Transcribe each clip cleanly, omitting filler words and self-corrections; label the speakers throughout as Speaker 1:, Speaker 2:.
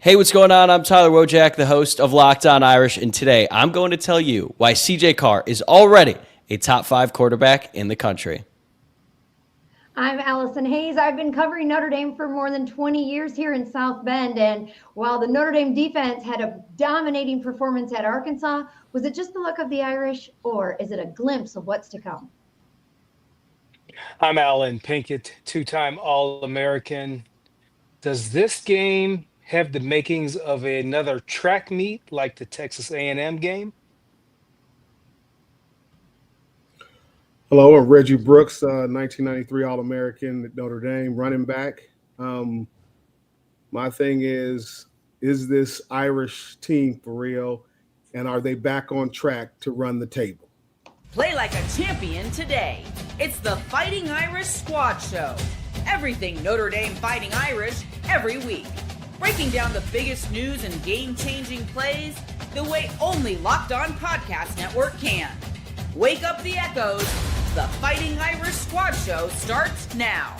Speaker 1: Hey, what's going on? I'm Tyler Wojciak, the host of Locked On Irish, and today I'm going to tell you why CJ Carr is already a top 5 quarterback in the country.
Speaker 2: I'm Allison Hayes. I've been covering Notre Dame for more than 20 years here in South Bend, and while the Notre Dame defense had a dominating performance at Arkansas, was it just the luck of the Irish, or is it a glimpse of what's to come?
Speaker 3: I'm Alan Pinkett, two-time All-American. Does this game have the makings of another track meet like the Texas A&M game?
Speaker 4: Hello, I'm Reggie Brooks, 1993 All-American at Notre Dame, running back. Um, my thing is this Irish team for real, and are they back on track to run the table?
Speaker 5: Play like a champion today. It's the Fighting Irish Squad Show. Everything Notre Dame Fighting Irish every week. Breaking down the biggest news and game-changing plays the way only Locked On Podcast Network can. Wake up the echoes. The Fighting Irish Squad Show starts now.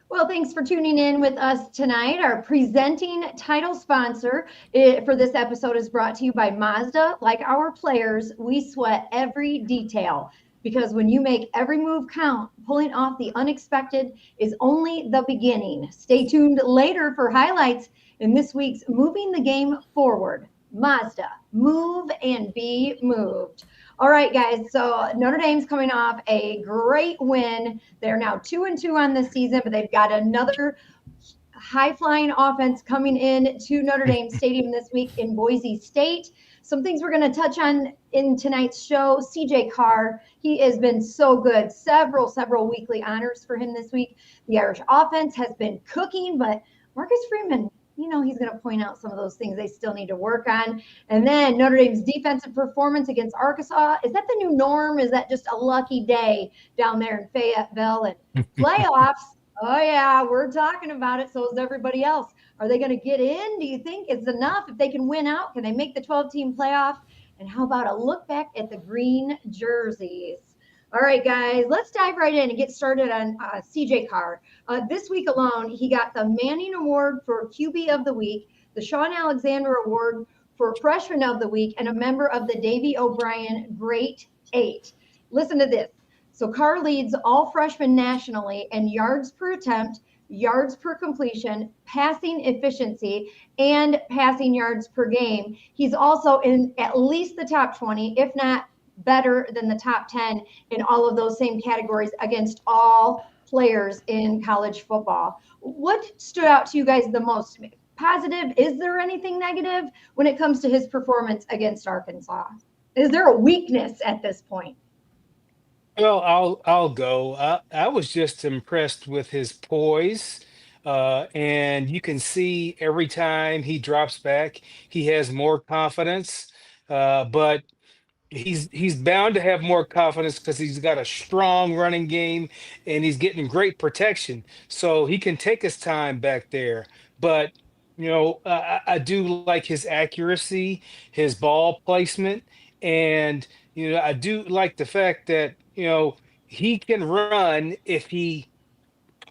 Speaker 2: Well, thanks for tuning in with us tonight. Our presenting title sponsor for this episode is brought to you by Mazda. Like our players, we sweat every detail because when you make every move count, pulling off the unexpected is only the beginning. Stay tuned later for highlights in this week's Moving the Game Forward. Mazda, move and be moved. All right, guys, so Notre Dame's coming off a great win. They're now 2-2 on this season, but they've got another high-flying offense coming in to Notre Dame Stadium this week in Boise State. Some things we're going to touch on in tonight's show. CJ Carr, he has been so good. Several weekly honors for him this week. The Irish offense has been cooking, but Marcus Freeman, he's going to point out some of those things they still need to work on. And then Notre Dame's defensive performance against Arkansas. Is that the new norm? Is that just a lucky day down there in Fayetteville? And playoffs, oh, yeah, we're talking about it. So is everybody else. Are they going to get in? Do you think it's enough? If they can win out, can they make the 12-team playoff? And how about a look back at the green jerseys? All right, guys, let's dive right in and get started on CJ Carr. This week alone, he got the Manning Award for QB of the Week, the Sean Alexander Award for Freshman of the Week, and a member of the Davy O'Brien Great Eight. Listen to this. So Carr leads all freshmen nationally in yards per attempt, yards per completion, passing efficiency, and passing yards per game. He's also in at least the top 20, if not better than the top 10 in all of those same categories against all players in college football. What stood out to you guys the most? Positive? Is there anything negative when it comes to his performance against Arkansas? Is there a weakness at this point?
Speaker 3: Well, I'll go. I was just impressed with his poise. And you can see every time he drops back, he has more confidence. But he's bound to have more confidence because he's got a strong running game and he's getting great protection, so he can take his time back there. But I do like his accuracy, his ball placement, and I do like the fact that he can run if he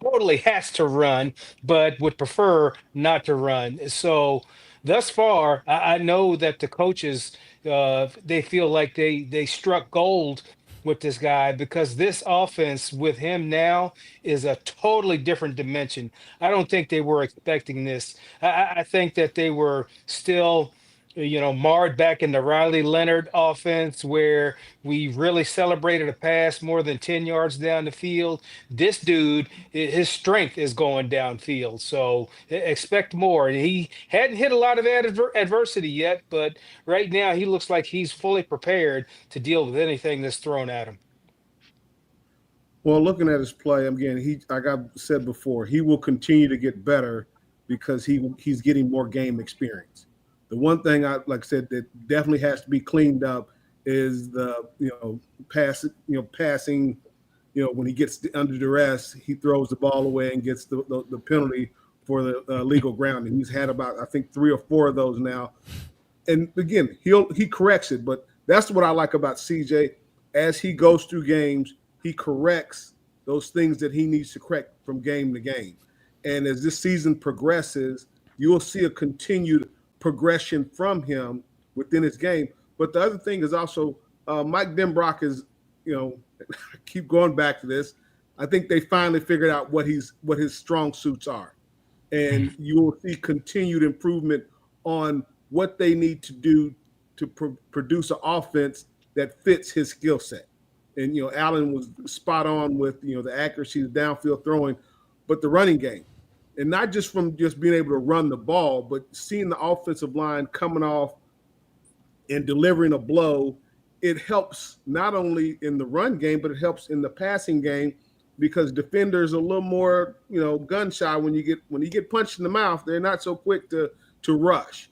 Speaker 3: totally has to run, but would prefer not to run. So thus far, I know that the coaches they feel like they struck gold with this guy because this offense with him now is a totally different dimension. I don't think they were expecting this. I think that they were still marred back in the Riley Leonard offense where we really celebrated a pass more than 10 yards down the field. This dude, his strength is going downfield. So expect more. And he hadn't hit a lot of adversity yet, but right now he looks like he's fully prepared to deal with anything that's thrown at him.
Speaker 4: Well, looking at his play, again, like I've said before, he will continue to get better because he's getting more game experience. The one thing like I said, that definitely has to be cleaned up is the passing. When he gets under duress, he throws the ball away and gets the penalty for the legal grounding. He's had about, I think, 3 or 4 of those now. And again, he corrects it, but that's what I like about CJ. As he goes through games, he corrects those things that he needs to correct from game to game. And as this season progresses, you'll see a continued progression from him within his game. But the other thing is also Mike Denbrock is, I keep going back to this. I think they finally figured out what his strong suits are. And you will see continued improvement on what they need to do to produce an offense that fits his skill set. And, Allen was spot on with, the accuracy, the downfield throwing, but the running game. And not just from just being able to run the ball, but seeing the offensive line coming off and delivering a blow, it helps not only in the run game, but it helps in the passing game because defenders are a little more, gun shy when you get punched in the mouth. They're not so quick to rush.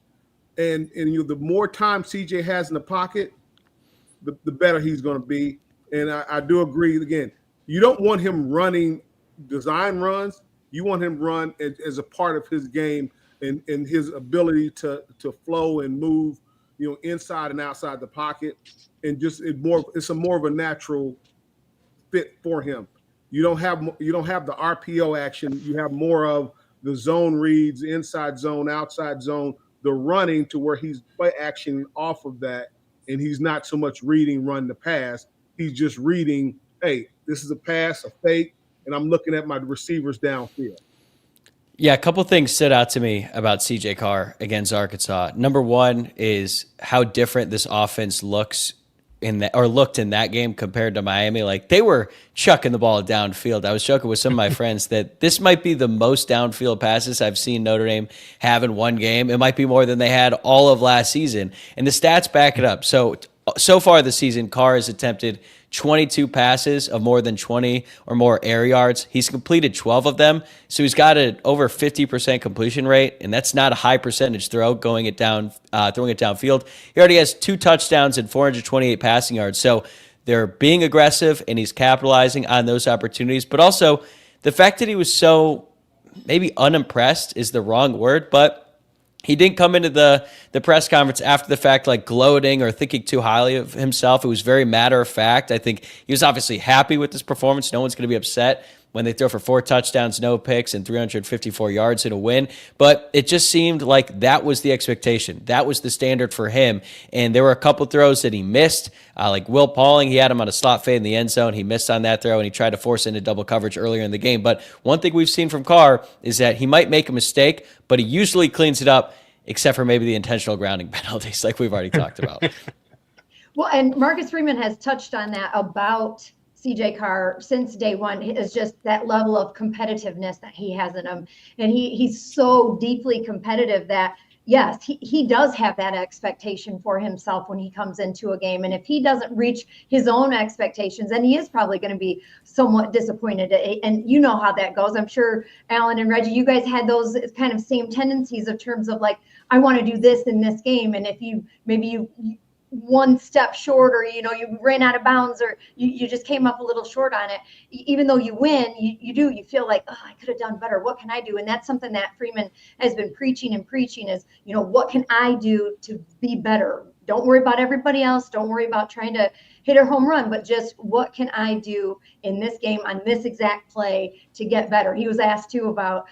Speaker 4: And the more time CJ has in the pocket, the better he's going to be. And I do agree. Again, you don't want him running design runs. You want him run as a part of his game and his ability to flow and move, inside and outside the pocket, and just it's a more of a natural fit for him. You don't have the RPO action. You have more of the zone reads, inside zone, outside zone, the running to where he's play action off of that, and he's not so much reading run the pass. He's just reading, hey, this is a pass, a fake, and I'm looking at my receivers downfield.
Speaker 1: Yeah, a couple things stood out to me about CJ Carr against Arkansas. Number one is how different this offense looked in that game compared to Miami. Like, they were chucking the ball downfield. I was joking with some of my friends that this might be the most downfield passes I've seen Notre Dame have in one game. It might be more than they had all of last season. And the stats back it up. So far this season, Carr has attempted 22 passes of more than 20 or more air yards. He's completed 12 of them, so he's got an over 50% completion rate, and that's not a high percentage throw throwing it downfield. He already has 2 touchdowns and 428 passing yards, so they're being aggressive, and he's capitalizing on those opportunities. But also, the fact that he was so maybe unimpressed is the wrong word, but he didn't come into the press conference after the fact like gloating or thinking too highly of himself. It was very matter of fact. I think he was obviously happy with this performance. No one's going to be upset when they throw for 4 touchdowns, no picks, and 354 yards in a win. But it just seemed like that was the expectation. That was the standard for him. And there were a couple throws that he missed. Like Will Pauling, he had him on a slot fade in the end zone. He missed on that throw, and he tried to force into double coverage earlier in the game. But one thing we've seen from Carr is that he might make a mistake, but he usually cleans it up, except for maybe the intentional grounding penalties like we've already talked about.
Speaker 2: Well, and Marcus Freeman has touched on that about CJ Carr since day one, is just that level of competitiveness that he has in him. And he's so deeply competitive that, yes, he does have that expectation for himself when he comes into a game. And if he doesn't reach his own expectations, then he is probably going to be somewhat disappointed. And you know how that goes. I'm sure, Alan and Reggie, you guys had those kind of same tendencies in terms of like, I want to do this in this game. And if you one step short, or you ran out of bounds, or you just came up a little short on it, even though you win, you feel like, oh, I could have done better. What can I do? And that's something that Freeman has been preaching is, what can I do to be better? Don't worry about everybody else. Don't worry about trying to hit a home run, but just what can I do in this game on this exact play to get better? He was asked too about,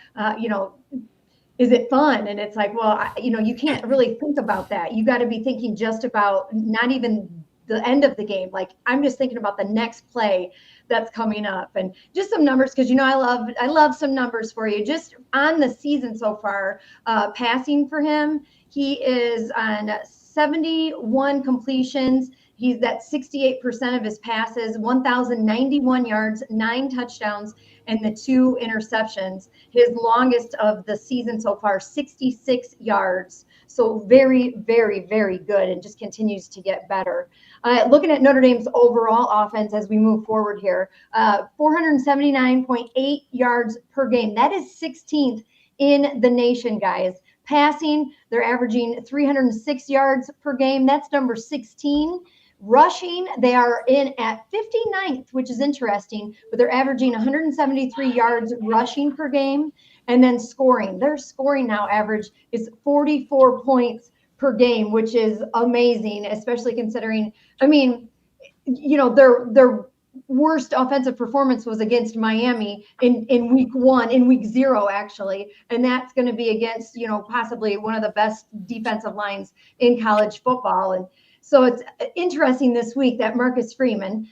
Speaker 2: is it fun? And it's like, well, you can't really think about that. You got to be thinking just about not even the end of the game. Like, I'm just thinking about the next play that's coming up. And just some numbers, because I love some numbers for you. Just on the season so far, passing for him, he is on 71 completions. He's at 68% of his passes, 1,091 yards, 9 touchdowns, and the 2 interceptions. His longest of the season so far, 66 yards. So very, very, very good, and just continues to get better. Looking at Notre Dame's overall offense as we move forward here, 479.8 yards per game. That is 16th in the nation, guys. Passing, they're averaging 306 yards per game. That's number 16. Rushing, they are in at 59th, which is interesting, but they're averaging 173 yards rushing per game. And then scoring, their scoring now average is 44 points per game, which is amazing, especially considering, they're worst offensive performance was against Miami in week 1, in week 0, actually. And that's going to be against, possibly one of the best defensive lines in college football. And so it's interesting this week that Marcus Freeman,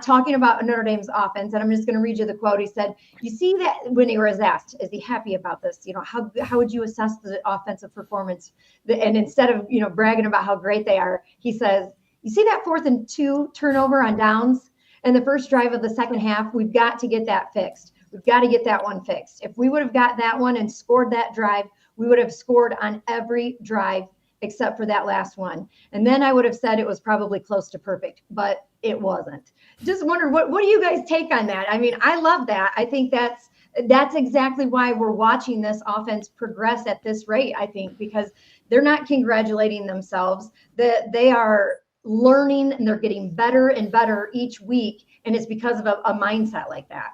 Speaker 2: talking about Notre Dame's offense, and I'm just going to read you the quote. He said, you see that when he was asked, is he happy about this? How would you assess the offensive performance? And instead of, bragging about how great they are, he says, you see that 4th and 2 turnover on downs and the first drive of the second half? We've got to get that fixed. We've got to get that one fixed. If we would have got that one and scored that drive, we would have scored on every drive except for that last one. And then I would have said it was probably close to perfect, but it wasn't. Just wondered, what do you guys take on that? I mean, I love that. I think that's exactly why we're watching this offense progress at this rate, I think, because they're not congratulating themselves. They are learning and they're getting better and better each week. And it's because of a mindset like that.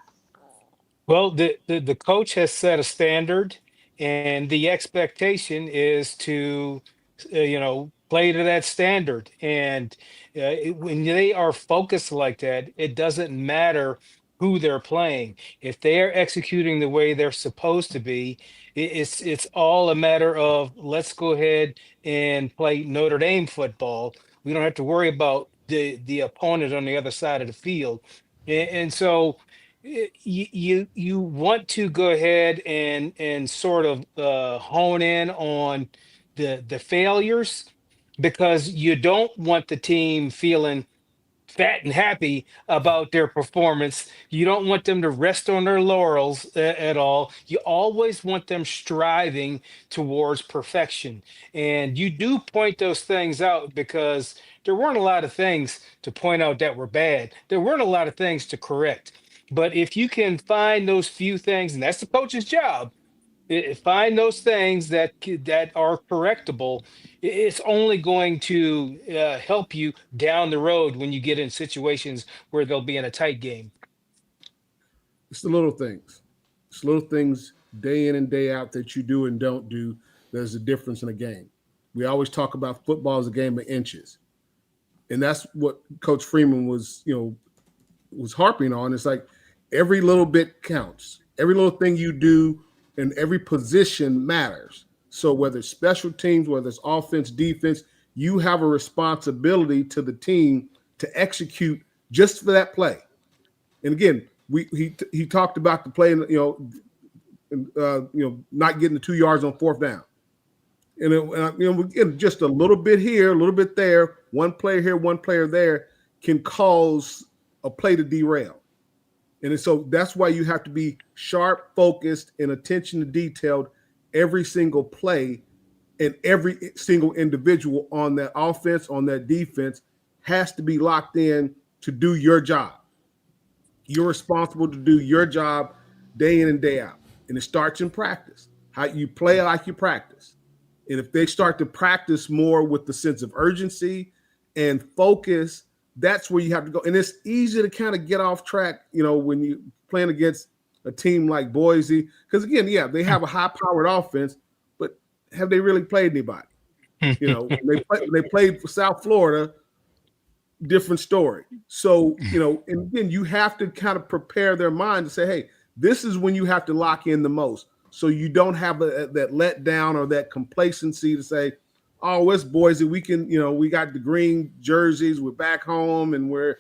Speaker 3: Well, the coach has set a standard, and the expectation is to, play to that standard. And when they are focused like that, it doesn't matter who they're playing. If they are executing the way they're supposed to be, it's all a matter of, let's go ahead and play Notre Dame football. We don't have to worry about the opponent on the other side of the field. And so you want to go ahead and sort of hone in on the failures, because you don't want the team feeling fat and happy about their performance. You don't want them to rest on their laurels at all. You always want them striving towards perfection. And you do point those things out, because there weren't a lot of things to point out that were bad. There weren't a lot of things to correct. But if you can find those few things, and that's the coach's job, find those things that are correctable, it's only going to help you down the road when you get in situations where they'll be in a tight game.
Speaker 4: It's the little things. It's little things day in and day out that you do and don't do. There's a difference in a game. We always talk about football as a game of inches. And that's what Coach Freeman was harping on. It's like every little bit counts. Every little thing you do and every position matters. So whether it's special teams, whether it's offense, defense, you have a responsibility to the team to execute just for that play. And again, he talked about the play, not getting the 2 yards on 4th down. And just a little bit here, a little bit there, one player here, one player there can cause a play to derail. And so that's why you have to be sharp, focused, and attention to detail every single play, and every single individual on that offense, on that defense has to be locked in to do your job. You're responsible to do your job day in and day out. And it starts in practice. How you play like you practice. And if they start to practice more with the sense of urgency and focus, that's where you have to go. And it's easy to kind of get off track, when you're playing against a team like Boise. Because, again, they have a high-powered offense, but have they really played anybody? They played for South Florida, different story. So, and then you have to kind of prepare their mind to say, hey, this is when you have to lock in the most. So you don't have that letdown or that complacency to say, oh, it's Boise. We can, we got the green jerseys. We're back home, and we're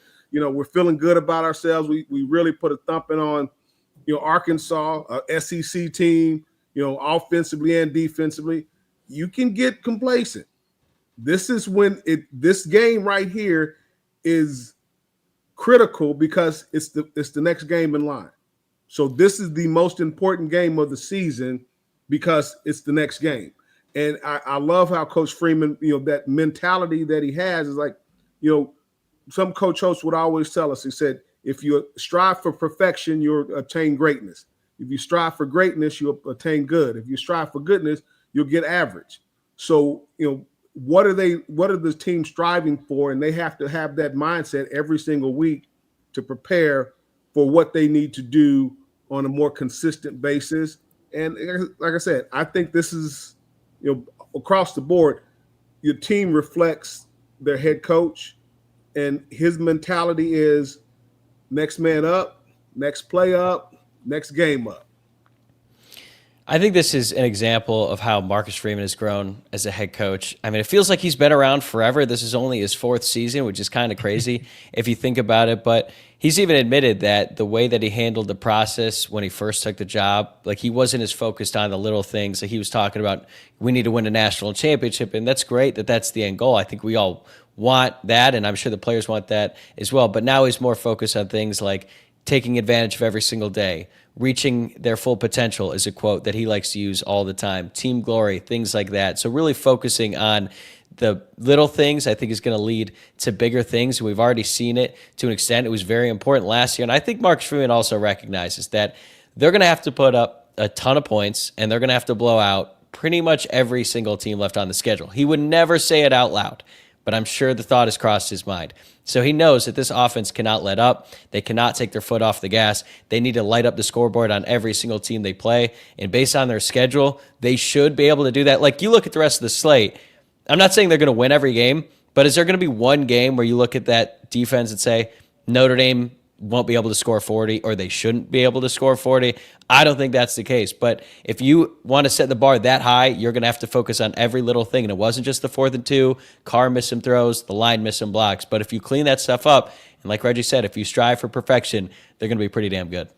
Speaker 4: feeling good about ourselves. We really put a thumping on, Arkansas, a SEC team, offensively and defensively. You can get complacent. This is when this game right here is critical, because it's the next game in line. So this is the most important game of the season because it's the next game. And I love how Coach Freeman, that mentality that he has is like, some coach hosts would always tell us, he said, if you strive for perfection, you'll attain greatness. If you strive for greatness, you'll attain good. If you strive for goodness, you'll get average. So, what are the team striving for? And they have to have that mindset every single week to prepare for what they need to do on a more consistent basis. And like I said, I think this is, across the board, your team reflects their head coach, and his mentality is next man up, next play up, next game up.
Speaker 1: I think this is an example of how Marcus Freeman has grown as a head coach. I mean, it feels like he's been around forever. This is only his 4th season, which is kind of crazy if you think about it. But he's even admitted that the way that he handled the process when he first took the job, like he wasn't as focused on the little things. Like he was talking about, we need to win a national championship, and that's great that that's the end goal. I think we all want that, and I'm sure the players want that as well. But now he's more focused on things like taking advantage of every single day. Reaching their full potential is a quote that he likes to use all the time. Team glory, things like that. So really focusing on the little things, I think, is going to lead to bigger things. We've already seen it to an extent. It was very important last year. And I think Marcus Freeman also recognizes that they're going to have to put up a ton of points, and they're going to have to blow out pretty much every single team left on the schedule. He would never say it out loud, but I'm sure the thought has crossed his mind. So he knows that this offense cannot let up. They cannot take their foot off the gas. They need to light up the scoreboard on every single team they play. And based on their schedule, they should be able to do that. Like, you look at the rest of the slate, I'm not saying they're going to win every game, but is there going to be one game where you look at that defense and say, Notre Dame won't be able to score 40, or they shouldn't be able to score 40? I don't think that's the case. But if you want to set the bar that high, you're going to have to focus on every little thing. And it wasn't just the 4th and 2, Carr missed some throws, the line missed some blocks. But if you clean that stuff up, and like Reggie said, if you strive for perfection, they're going to be pretty damn good.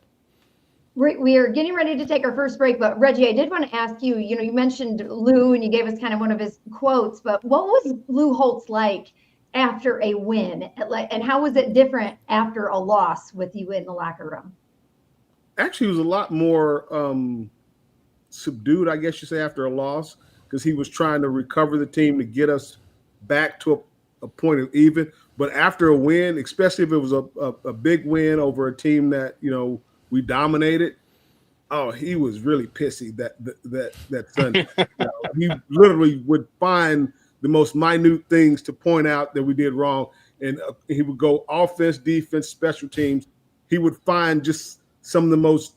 Speaker 2: We are getting ready to take our first break, but Reggie, I did want to ask you, you mentioned Lou and you gave us kind of one of his quotes, but what was Lou Holtz like after a win? And how was it different after a loss with you in the locker room?
Speaker 4: Actually, he was a lot more subdued, I guess you say, after a loss, because he was trying to recover the team to get us back to a point of even. But after a win, especially if it was a big win over a team that, we dominated, oh, he was really pissy that Sunday. He literally would find the most minute things to point out that we did wrong. And he would go offense, defense, special teams. He would find just some of the most,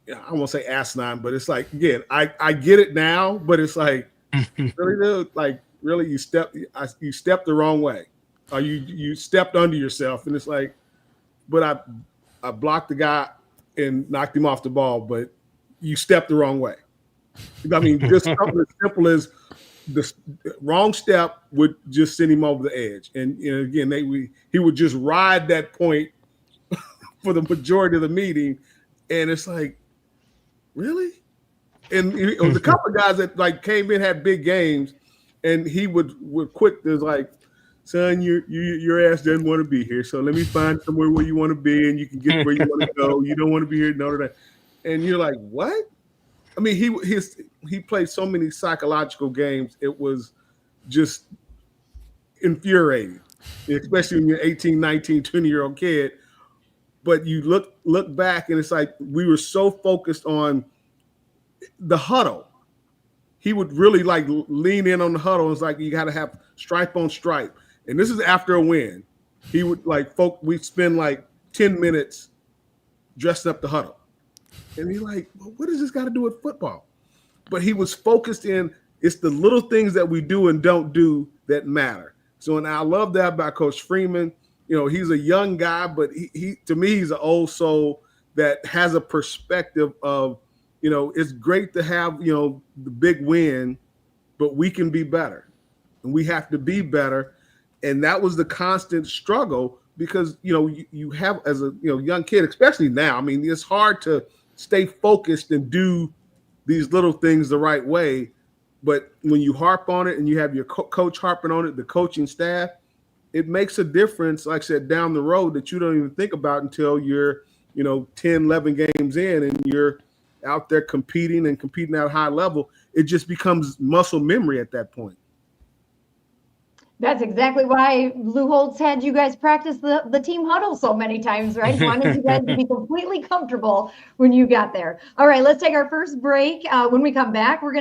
Speaker 4: I won't say asinine, but it's like, again, I get it now, but it's like, really, dude, like, really, you stepped the wrong way. Or you stepped under yourself. And it's like, but I blocked the guy and knocked him off the ball, but you stepped the wrong way. I mean, just something as simple as the wrong step would just send him over the edge. And again, he would just ride that point for the majority of the meeting. And it's like, really? And it was a couple of guys that like came in, had big games, and he would quick to like, son, your ass doesn't want to be here. So let me find somewhere where you want to be, and you can get where you want to go. You don't want to be here at Notre Dame. And you're like, what? I mean, he played so many psychological games. It was just infuriating, especially when you're 18, 19, 20-year-old kid. But you look back, and it's like we were so focused on the huddle. He would really like lean in on the huddle. It's like you got to have stripe on stripe. And this is after a win. He would like we'd spend like 10 minutes dressing up the huddle. And he's like, well, what does this got to do with football? But he was focused in, it's the little things that we do and don't do that matter. So, and I love that about Coach Freeman. He's a young guy, but he to me, he's an old soul that has a perspective of, it's great to have, the big win, but we can be better. And we have to be better. And that was the constant struggle because, you have as a young kid, especially now, I mean, it's hard to stay focused and do these little things the right way. But when you harp on it and you have your coach harping on it, the coaching staff, it makes a difference, like I said, down the road that you don't even think about until you're, 10, 11 games in and you're out there competing at a high level. It just becomes muscle memory at that point.
Speaker 2: That's exactly why Lou Holtz had you guys practice the team huddle so many times, right? He wanted you guys to be completely comfortable when you got there. All right, let's take our first break. When we come back, we're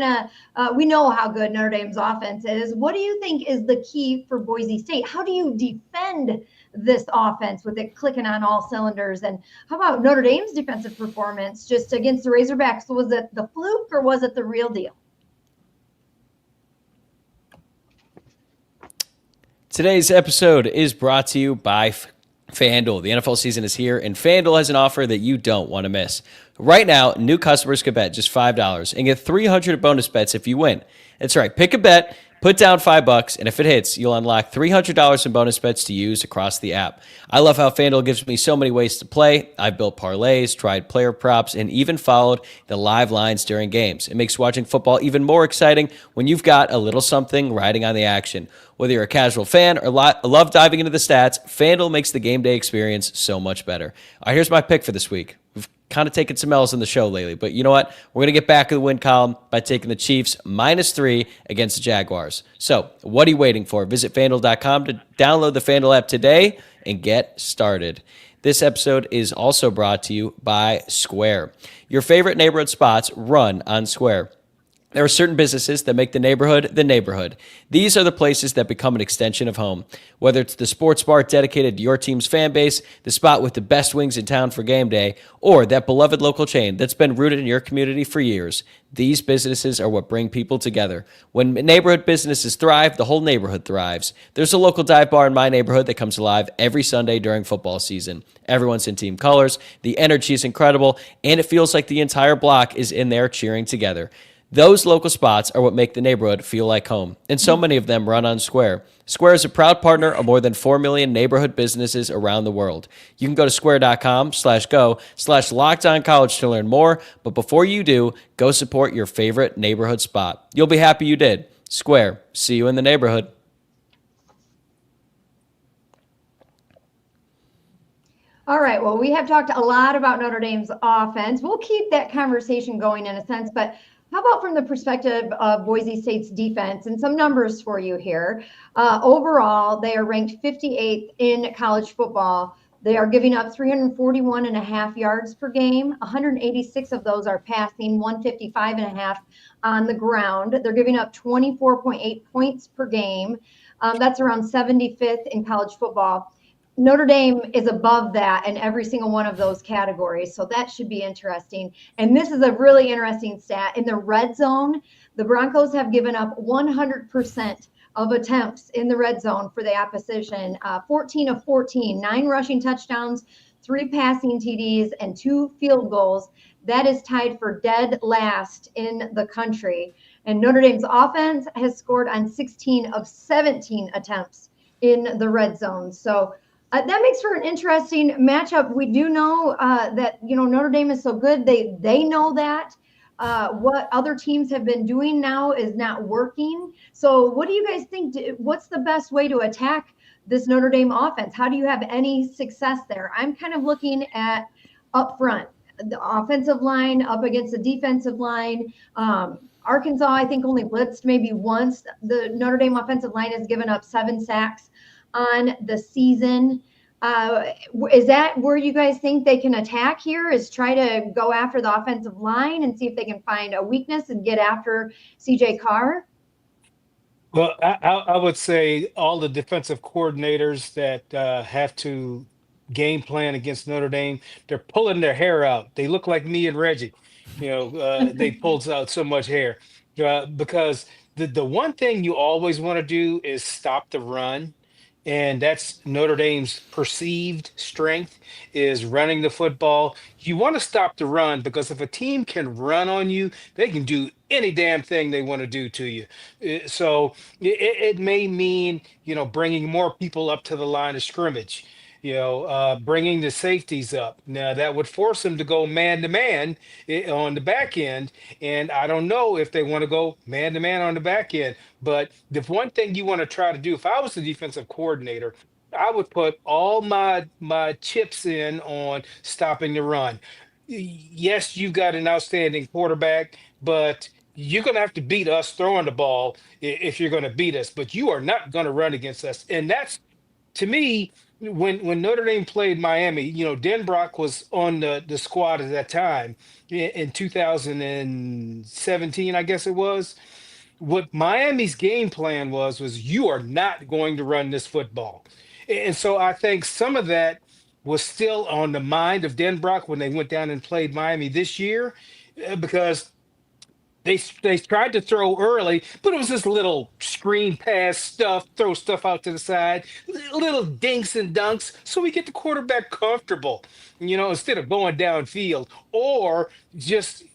Speaker 2: we know how good Notre Dame's offense is. What do you think is the key for Boise State? How do you defend this offense with it clicking on all cylinders? And how about Notre Dame's defensive performance just against the Razorbacks? Was it the fluke or was it the real deal?
Speaker 1: Today's episode is brought to you by FanDuel. The NFL season is here, and FanDuel has an offer that you don't want to miss. Right now, new customers could bet just $5 and get 300 bonus bets if you win. That's right. Pick a bet, put down $5, and if it hits, you'll unlock $300 in bonus bets to use across the app. I love how FanDuel gives me so many ways to play. I've built parlays, tried player props, and even followed the live lines during games. It makes watching football even more exciting when you've got a little something riding on the action. Whether you're a casual fan or love diving into the stats, FanDuel makes the game day experience so much better. All right, here's my pick for this week. We've kind of taken some L's in the show lately, but you know what? We're going to get back in the win column by taking the Chiefs -3 against the Jaguars. So what are you waiting for? Visit FanDuel.com to download the FanDuel app today and get started. This episode is also brought to you by Square. Your favorite neighborhood spots run on Square. There are certain businesses that make the neighborhood. These are the places that become an extension of home. Whether it's the sports bar dedicated to your team's fan base, the spot with the best wings in town for game day, or that beloved local chain that's been rooted in your community for years, these businesses are what bring people together. When neighborhood businesses thrive, the whole neighborhood thrives. There's a local dive bar in my neighborhood that comes alive every Sunday during football season. Everyone's in team colors, the energy is incredible, and it feels like the entire block is in there cheering together. Those local spots are what make the neighborhood feel like home, and so many of them run on Square. Square is a proud partner of more than 4 million neighborhood businesses around the world. You can go to square.com/go/lockedoncollege to learn more, but before you do, go support your favorite neighborhood spot. You'll be happy you did. Square, see you in the neighborhood.
Speaker 2: All right, well, we have talked a lot about Notre Dame's offense. We'll keep that conversation going in a sense, but how about from the perspective of Boise State's defense, and some numbers for you here. Overall, they are ranked 58th in college football. They are giving up 341.5 yards per game. 186 of those are passing, 155.5 on the ground. They're giving up 24.8 points per game. That's around 75th in college football. Notre Dame is above that in every single one of those categories, so that should be interesting. And this is a really interesting stat. In the red zone, the Broncos have given up 100% of attempts in the red zone for the opposition, 14 of 14, 9 rushing touchdowns, 3 passing TDs, and 2 field goals. That is tied for dead last in the country. And Notre Dame's offense has scored on 16 of 17 attempts in the red zone. So that makes for an interesting matchup. We do know that, Notre Dame is so good. They know that what other teams have been doing now is not working. So what do you guys think? What's the best way to attack this Notre Dame offense? How do you have any success there? I'm kind of looking at up front, the offensive line up against the defensive line. Arkansas, I think, only blitzed maybe once. The Notre Dame offensive line has given up 7 sacks on the season. Is that where you guys think they can attack here, is try to go after the offensive line and see if they can find a weakness and get after CJ Carr?
Speaker 3: Well, I would say all the defensive coordinators that have to game plan against Notre Dame, they're pulling their hair out. They look like me and Reggie. They pulled out so much hair because the one thing you always want to do is stop the run. And that's Notre Dame's perceived strength, is running the football. You want to stop the run, because if a team can run on you, they can do any damn thing they want to do to you. So it may mean, bringing more people up to the line of scrimmage, bringing the safeties up. Now, that would force them to go man to man on the back end. And I don't know if they want to go man to man on the back end. But the one thing you want to try to do, if I was the defensive coordinator, I would put all my chips in on stopping the run. Yes, you've got an outstanding quarterback, but you're going to have to beat us throwing the ball if you're going to beat us. But you are not going to run against us. And that's, to me, when Notre Dame played Miami, Denbrock was on the squad at that time in 2017, I guess it was. What Miami's game plan was you are not going to run this football. And so I think some of that was still on the mind of Denbrock when they went down and played Miami this year, because They tried to throw early, but it was this little screen pass stuff, throw stuff out to the side, little dinks and dunks, so we get the quarterback comfortable, instead of going downfield or just,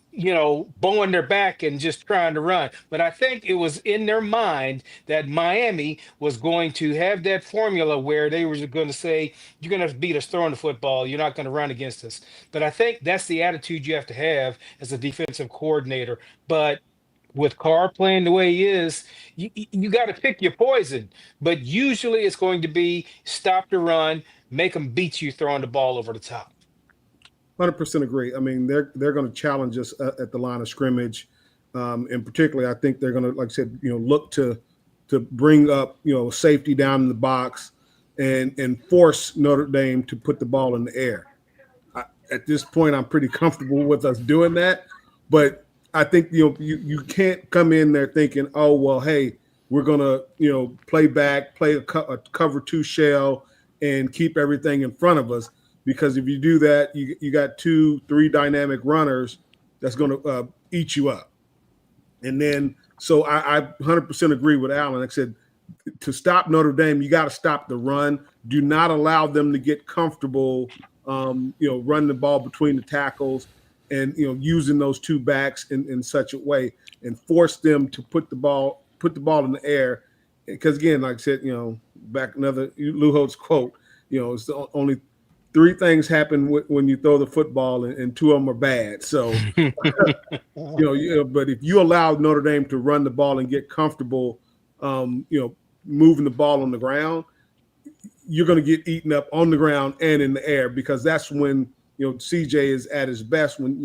Speaker 3: bowing their back and just trying to run. But I think it was in their mind that Miami was going to have that formula where they were going to say, you're going to beat us throwing the football. You're not going to run against us. But I think that's the attitude you have to have as a defensive coordinator. But with Carr playing the way he is, you got to pick your poison. But usually it's going to be stop the run, make them beat you throwing the ball over the top.
Speaker 4: 100% agree. I mean, they're going to challenge us at the line of scrimmage, and particularly, I think they're going to, like I said, look to bring up safety down in the box and force Notre Dame to put the ball in the air. At this point, I'm pretty comfortable with us doing that, but I think you can't come in there thinking, oh well, hey, we're going to play back, play a cover 2 shell, and keep everything in front of us. Because if you do that, you got 2-3 dynamic runners that's going to eat you up. And then, so I 100% agree with Alan. Like I said, to stop Notre Dame, you got to stop the run. Do not allow them to get comfortable, running the ball between the tackles and, using those 2 backs in such a way, and force them to put the ball in the air. Because again, like I said, back another Lou Holtz quote, it's the only 3 things happen when you throw the football, and 2 of them are bad. So, but if you allow Notre Dame to run the ball and get comfortable, moving the ball on the ground, you're going to get eaten up on the ground and in the air, because that's when, CJ is at his best, when,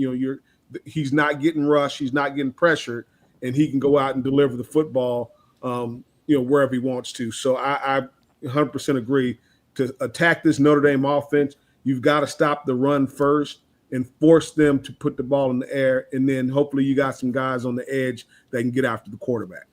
Speaker 4: he's not getting rushed, he's not getting pressured, and he can go out and deliver the football, wherever he wants to. So I 100% agree. To attack this Notre Dame offense, you've got to stop the run first and force them to put the ball in the air, and then hopefully you got some guys on the edge that can get after the quarterback.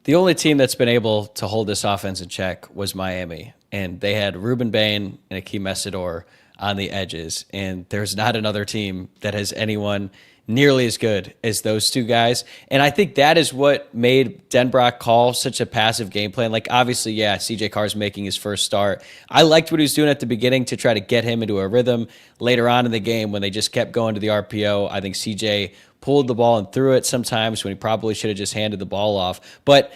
Speaker 1: The only team that's been able to hold this offense in check was Miami, and they had Ruben Bain and Akeem Messidor on the edges, and there's not another team that has anyone nearly as good as those 2 guys. And I think that is what made Denbrock call such a passive game plan. Like, obviously, yeah, CJ Carr is making his first start. I liked what he was doing at the beginning to try to get him into a rhythm. Later on in the game, when they just kept going to the RPO, I think CJ pulled the ball and threw it sometimes when he probably should have just handed the ball off. But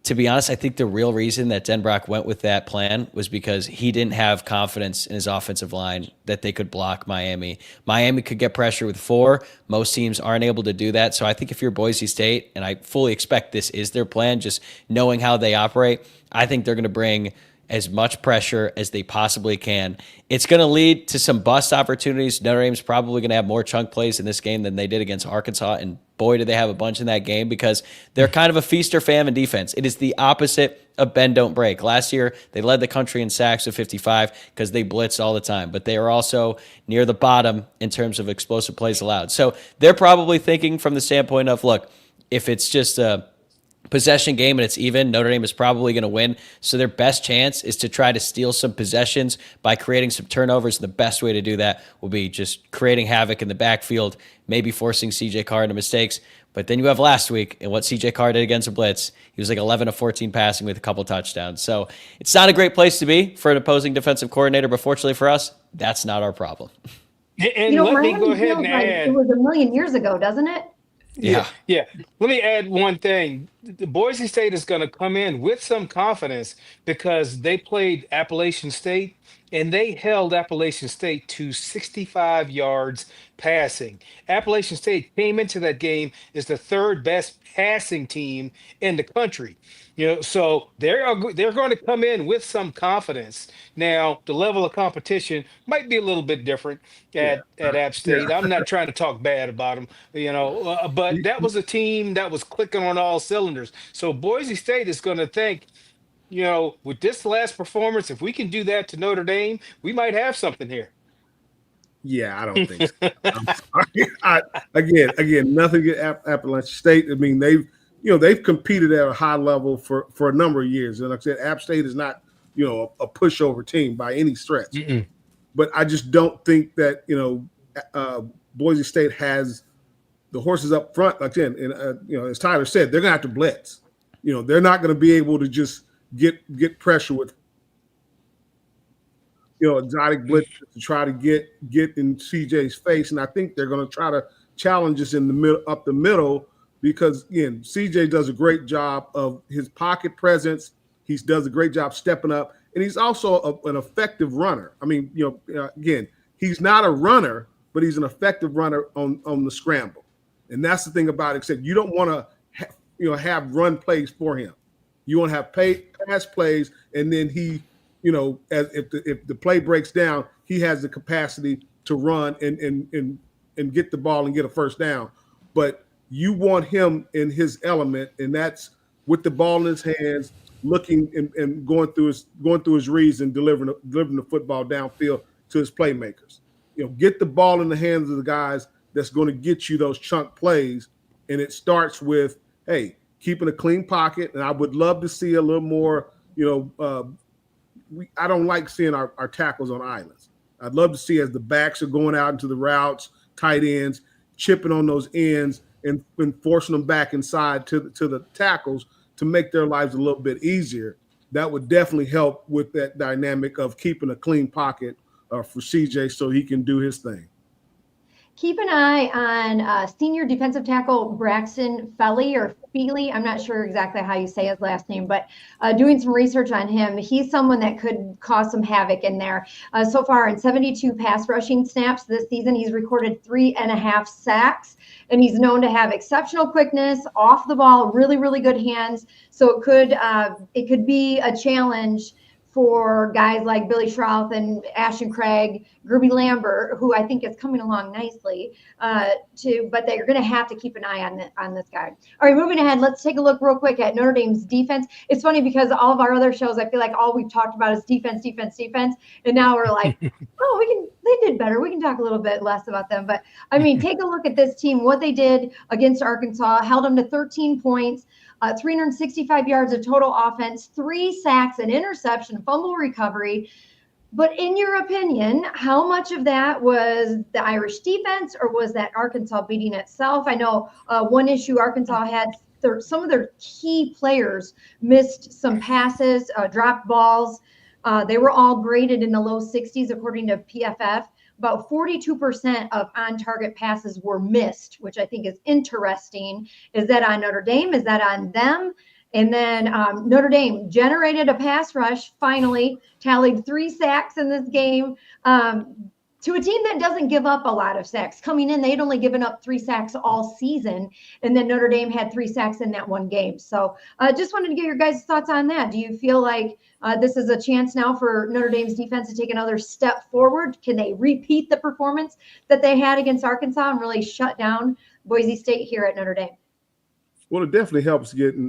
Speaker 1: to be honest, I think the real reason that Denbrock went with that plan was because he didn't have confidence in his offensive line that they could block Miami. Miami could get pressure with 4. Most teams aren't able to do that. So I think if you're Boise State, and I fully expect this is their plan, just knowing how they operate, I think they're going to bring as much pressure as they possibly can. It's going to lead to some bust opportunities. Notre Dame's probably going to have more chunk plays in this game than they did against Arkansas, and boy, did they have a bunch in that game, because they're kind of a feast or famine defense. It is the opposite of bend, don't break. Last year, they led the country in sacks with 55 because they blitzed all the time, but they are also near the bottom in terms of explosive plays allowed. So they're probably thinking from the standpoint of, look, if it's just a possession game and it's even, Notre Dame is probably going to win. So their best chance is to try to steal some possessions by creating some turnovers. And the best way to do that will be just creating havoc in the backfield, maybe forcing CJ Carr into mistakes. But then you have last week and what CJ Carr did against a blitz. He was like 11 of 14 passing with a couple touchdowns. So it's not a great place to be for an opposing defensive coordinator, but fortunately for us, that's not our problem.
Speaker 3: And let me go ahead and add.
Speaker 2: It was a million years ago, doesn't it?
Speaker 3: Yeah. Let me add one thing. The Boise State is going to come in with some confidence because they played Appalachian State and they held Appalachian State to 65 yards passing. Appalachian State came into that game as the 3rd best passing team in the country. So they're going to come in with some confidence. Now, the level of competition might be a little bit different at App State. I'm not trying to talk bad about them, but that was a team that was clicking on all cylinders. So Boise State is going to think, with this last performance, if we can do that to Notre Dame, we might have something here.
Speaker 4: Yeah, I don't think so. I'm sorry. Again, nothing against Appalachian State. I mean, they've competed at a high level for a number of years. And like I said, App State is not, a pushover team by any stretch. But I just don't think that, Boise State has the horses up front, like and as Tyler said, they're gonna have to blitz. They're not gonna be able to just get pressure with exotic blitz to try to get in CJ's face, and I think they're gonna try to challenge us in the middle, up the middle, because again, CJ does a great job of his pocket presence. He does a great job stepping up, and he's also an effective runner. I mean, again, he's not a runner, but he's an effective runner on the scramble. And that's the thing about it. Except you don't want to, have run plays for him. You want to have pass plays, and then he, as if the play breaks down, he has the capacity to run and get the ball and get a first down. But you want him in his element, and that's with the ball in his hands, looking and going through his reads and delivering the football downfield to his playmakers. Get the ball in the hands of the guys that's going to get you those chunk plays, and it starts with, hey, keeping a clean pocket. And I would love to see a little more. I don't like seeing our tackles on islands. I'd love to see as the backs are going out into the routes, tight ends, chipping on those ends and forcing them back inside to the tackles to make their lives a little bit easier. That would definitely help with that dynamic of keeping a clean pocket for CJ so he can do his thing.
Speaker 2: Keep an eye on senior defensive tackle Braxton Feely or Feely. I'm not sure exactly how you say his last name, but doing some research on him, he's someone that could cause some havoc in there. So far in 72 pass rushing snaps this season, he's recorded 3.5 sacks, and he's known to have exceptional quickness, off the ball, really, really good hands. So it could be a challenge for guys like Billy Schrouth and Ashton Craig, Gerby Lambert, who I think is coming along nicely, but they're going to have to keep an eye on this guy. All right, moving ahead, let's take a look real quick at Notre Dame's defense. It's funny because all of our other shows, I feel like all we've talked about is defense, and now we're like, they did better. We can talk a little bit less about them, but I mean, take a look at this team, what they did against Arkansas, held them to 13 points. 365 yards of total offense, 3 sacks, an interception, fumble recovery. But in your opinion, how much of that was the Irish defense, or was that Arkansas beating itself? I know one issue Arkansas had, some of their key players missed some passes, dropped balls. They were all graded in the low 60s, according to PFF. About 42% of on-target passes were missed, which I think is interesting. Is that on Notre Dame? Is that on them? And then Notre Dame generated a pass rush, finally, tallied 3 sacks in this game to a team that doesn't give up a lot of sacks. Coming in, they'd only given up 3 sacks all season, and then Notre Dame had 3 sacks in that one game. So just wanted to get your guys' thoughts on that. Do you feel like this is a chance now for Notre Dame's defense to take another step forward? Can they repeat the performance that they had against Arkansas and really shut down Boise State here at Notre Dame?
Speaker 4: Well, it definitely helps getting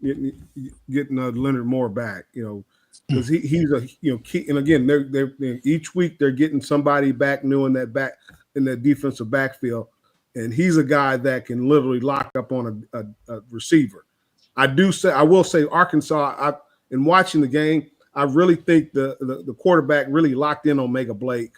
Speaker 4: Leonard Moore back, because he's a key. And again, they're each week they're getting somebody back new in that defensive backfield, and he's a guy that can literally lock up on a receiver. I will say Arkansas. In watching the game, I really think the quarterback really locked in on Mega Blake,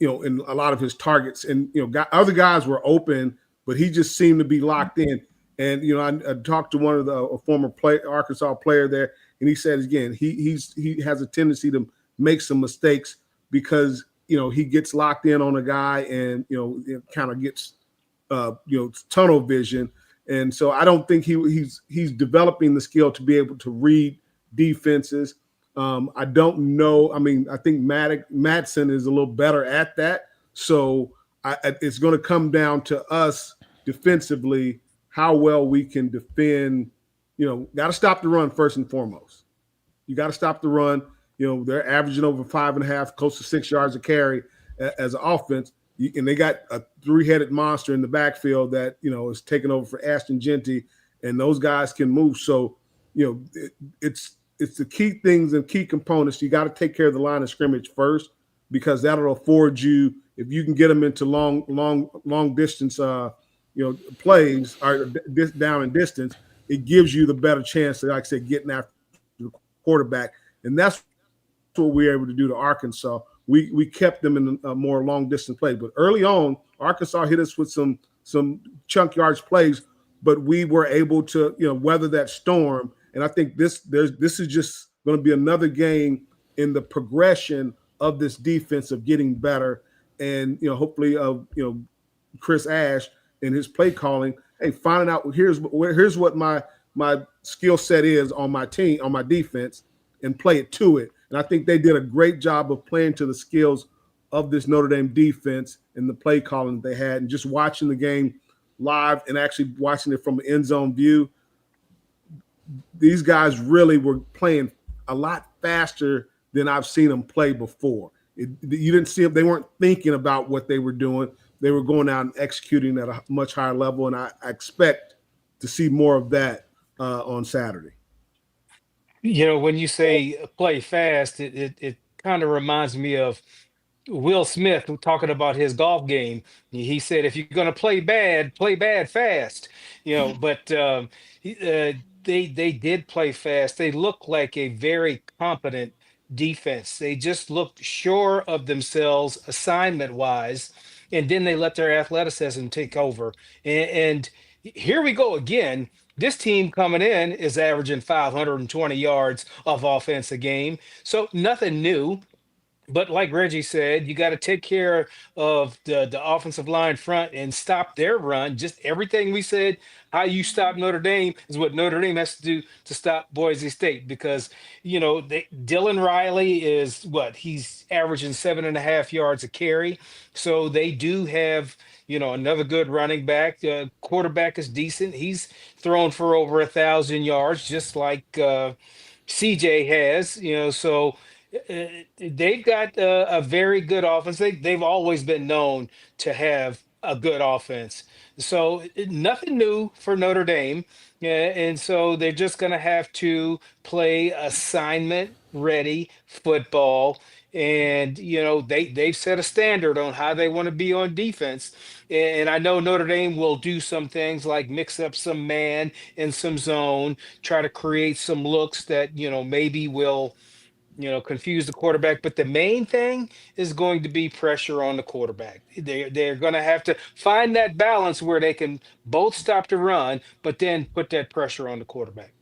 Speaker 4: in a lot of his targets, and other guys were open, but he just seemed to be locked in. And I talked to one of a former Arkansas player there, and he said again he has a tendency to make some mistakes because he gets locked in on a guy, and it kind of gets tunnel vision. And so I don't think he's developing the skill to be able to read defenses. I don't know. I mean, I think Madsen is a little better at that. So it's going to come down to us defensively, how well we can defend. Got to stop the run first and foremost. You got to stop the run. They're averaging over 5.5, close to 6 yards a carry as an offense. And they got a 3-headed monster in the backfield that, is taking over for Ashton Genty, and those guys can move. So, it's the key things and key components. You got to take care of the line of scrimmage first, because that'll afford you, if you can get them into long distance, plays or down in distance, it gives you the better chance to, like I said, getting after the quarterback. And that's what we were able to do to Arkansas. We kept them in a more long distance play, but early on, Arkansas hit us with some some chunk yards plays, but we were able to, weather that storm. And I think this is just going to be another game in the progression of this defense of getting better. And, hopefully, Chris Ash and his play calling, hey, finding out here's what my skill set is on my team, on my defense, and play it to it. And I think they did a great job of playing to the skills of this Notre Dame defense and the play calling that they had, and just watching the game live and actually watching it from an end zone view. These guys really were playing a lot faster than I've seen them play before. You didn't see them. They weren't thinking about what they were doing. They were going out and executing at a much higher level, and I expect to see more of that on Saturday.
Speaker 3: When you say play fast, it kind of reminds me of Will Smith talking about his golf game. He said, if you're going to play bad fast. But they did play fast. They looked like a very competent defense. They just looked sure of themselves assignment wise, and then they let their athleticism take over. And here we go again. This team coming in is averaging 520 yards of offense a game. So nothing new. But like Reggie said, you got to take care of the offensive line front and stop their run. Just everything we said, how you stop Notre Dame is what Notre Dame has to do to stop Boise State. Because, Dylan Riley is he's averaging 7.5 yards a carry. So they do have, another good running back. Quarterback is decent. He's thrown for over 1,000 yards, just like CJ has, so they've got a very good offense. They've always been known to have a good offense. So nothing new for Notre Dame. And so they're just going to have to play assignment ready football. And, they've set a standard on how they want to be on defense. And I know Notre Dame will do some things like mix up some man and some zone, try to create some looks that, maybe will confuse the quarterback. But the main thing is going to be pressure on the quarterback. They're going to have to find that balance where they can both stop the run, but then put that pressure on the quarterback.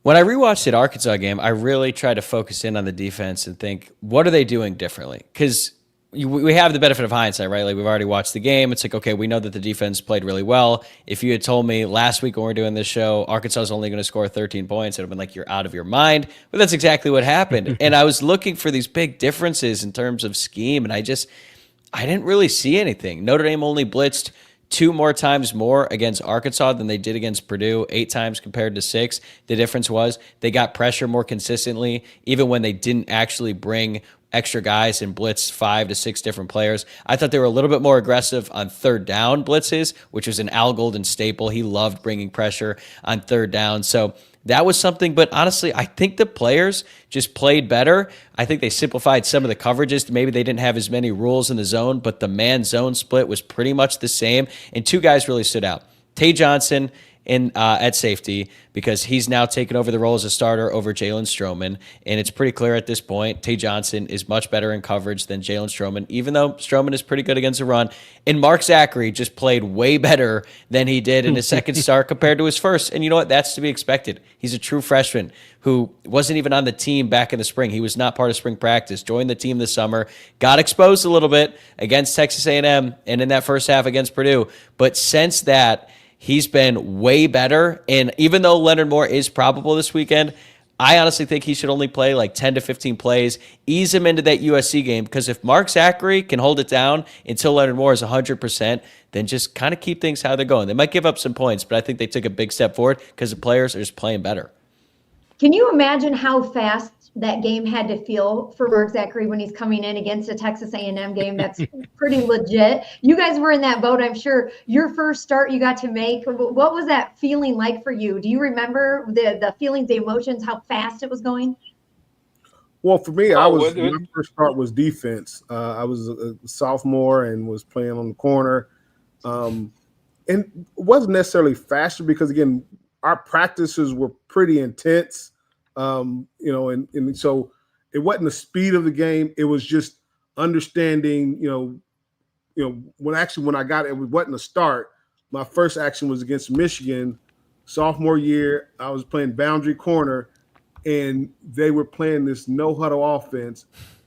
Speaker 1: When I rewatched that Arkansas game, I really tried to focus in on the defense and think, what are they doing differently? Because we have the benefit of hindsight, right? Like, we've already watched the game. It's like, okay, we know that the defense played really well. If you had told me last week when we were doing this show, Arkansas is only going to score 13 points, it would have been like, you're out of your mind. But that's exactly what happened. And I was looking for these big differences in terms of scheme, and I didn't really see anything. Notre Dame only blitzed 2 more times more against Arkansas than they did against Purdue, 8 times compared to 6. The difference was they got pressure more consistently, even when they didn't actually bring extra guys and blitz 5 to 6 different players. I thought they were a little bit more aggressive on third down blitzes, which was an Al Golden staple. He loved bringing pressure on third down. So that was something. But honestly, I think the players just played better. I think they simplified some of the coverages. Maybe they didn't have as many rules in the zone, but the man-zone split was pretty much the same. And 2 guys really stood out. Tay Johnson at safety, because he's now taken over the role as a starter over Jalen Stroman. And it's pretty clear at this point, Tay Johnson is much better in coverage than Jalen Stroman, even though Stroman is pretty good against the run. And Mark Zachary just played way better than he did in his second start compared to his first. And you know what? That's to be expected. He's a true freshman who wasn't even on the team back in the spring. He was not part of spring practice, joined the team this summer, got exposed a little bit against Texas A&M and in that first half against Purdue. But since that, he's been way better. And even though Leonard Moore is probable this weekend, I honestly think he should only play like 10 to 15 plays, ease him into that USC game, because if Mark Zachary can hold it down until Leonard Moore is 100%, then just kind of keep things how they're going. They might give up some points, but I think they took a big step forward because the players are just playing better.
Speaker 2: Can you imagine how fast that game had to feel for Mark Zachary when he's coming in against a Texas A&M game that's pretty legit? You guys were in that boat, I'm sure. Your first start you got to make, what was that feeling like for you? Do you remember the feelings, the emotions, how fast it was going?
Speaker 4: Well, for me, my first start was defense. I was a sophomore and was playing on the corner. And it wasn't necessarily faster because, again, our practices were pretty intense. And so it wasn't the speed of the game. It was just understanding, when I got it wasn't a start. My first action was against Michigan, sophomore year. I was playing boundary corner, and they were playing this no huddle offense.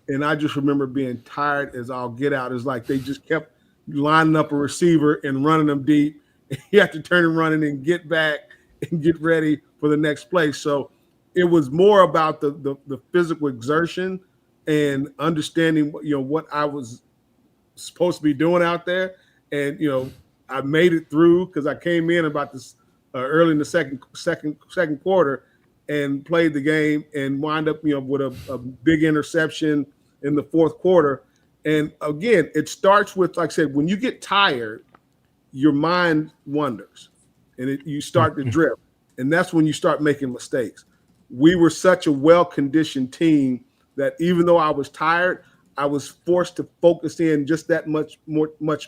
Speaker 4: And I just remember being tired as I'll get out. It's like they just kept lining up a receiver and running them deep. You have to turn and run and get back and get ready for the next play. So it was more about the physical exertion and understanding, what I was supposed to be doing out there. And, I made it through because I came in about this early in the second quarter and played the game and wind up, with a big interception in the fourth quarter. And again, it starts with, like I said, when you get tired, your mind wanders and you start to drift. And that's when you start making mistakes. We were such a well-conditioned team that even though I was tired, I was forced to focus in just that much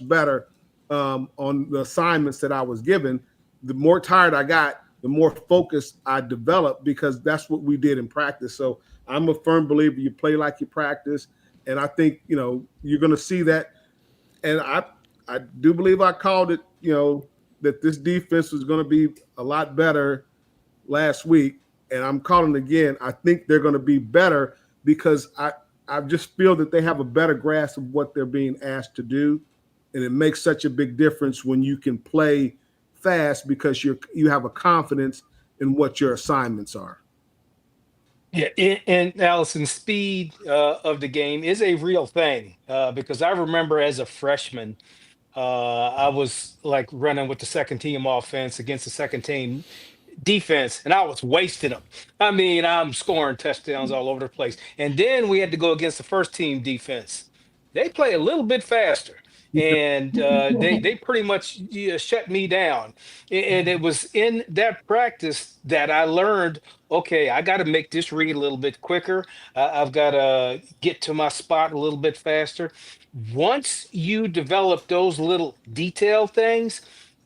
Speaker 4: better on the assignments that I was given. The more tired I got, the more focused I developed because that's what we did in practice. So I'm a firm believer you play like you practice. And I think, you're going to see that. And I do believe I called it, that this defense was going to be a lot better last week. And I'm calling again. I think they're going to be better because I just feel that they have a better grasp of what they're being asked to do. And it makes such a big difference when you can play fast because you have a confidence in what your assignments are.
Speaker 3: Yeah, and Allison, speed of the game is a real thing because I remember as a freshman, I was like running with the second team offense against the second team defense, and I was wasting them. I mean, I'm scoring touchdowns all over the place. And then we had to go against the first team defense. They play a little bit faster, and they pretty much shut me down. And it was in that practice that I learned, okay, I got to make this read a little bit quicker. I've got to get to my spot a little bit faster. Once you develop those little detail things,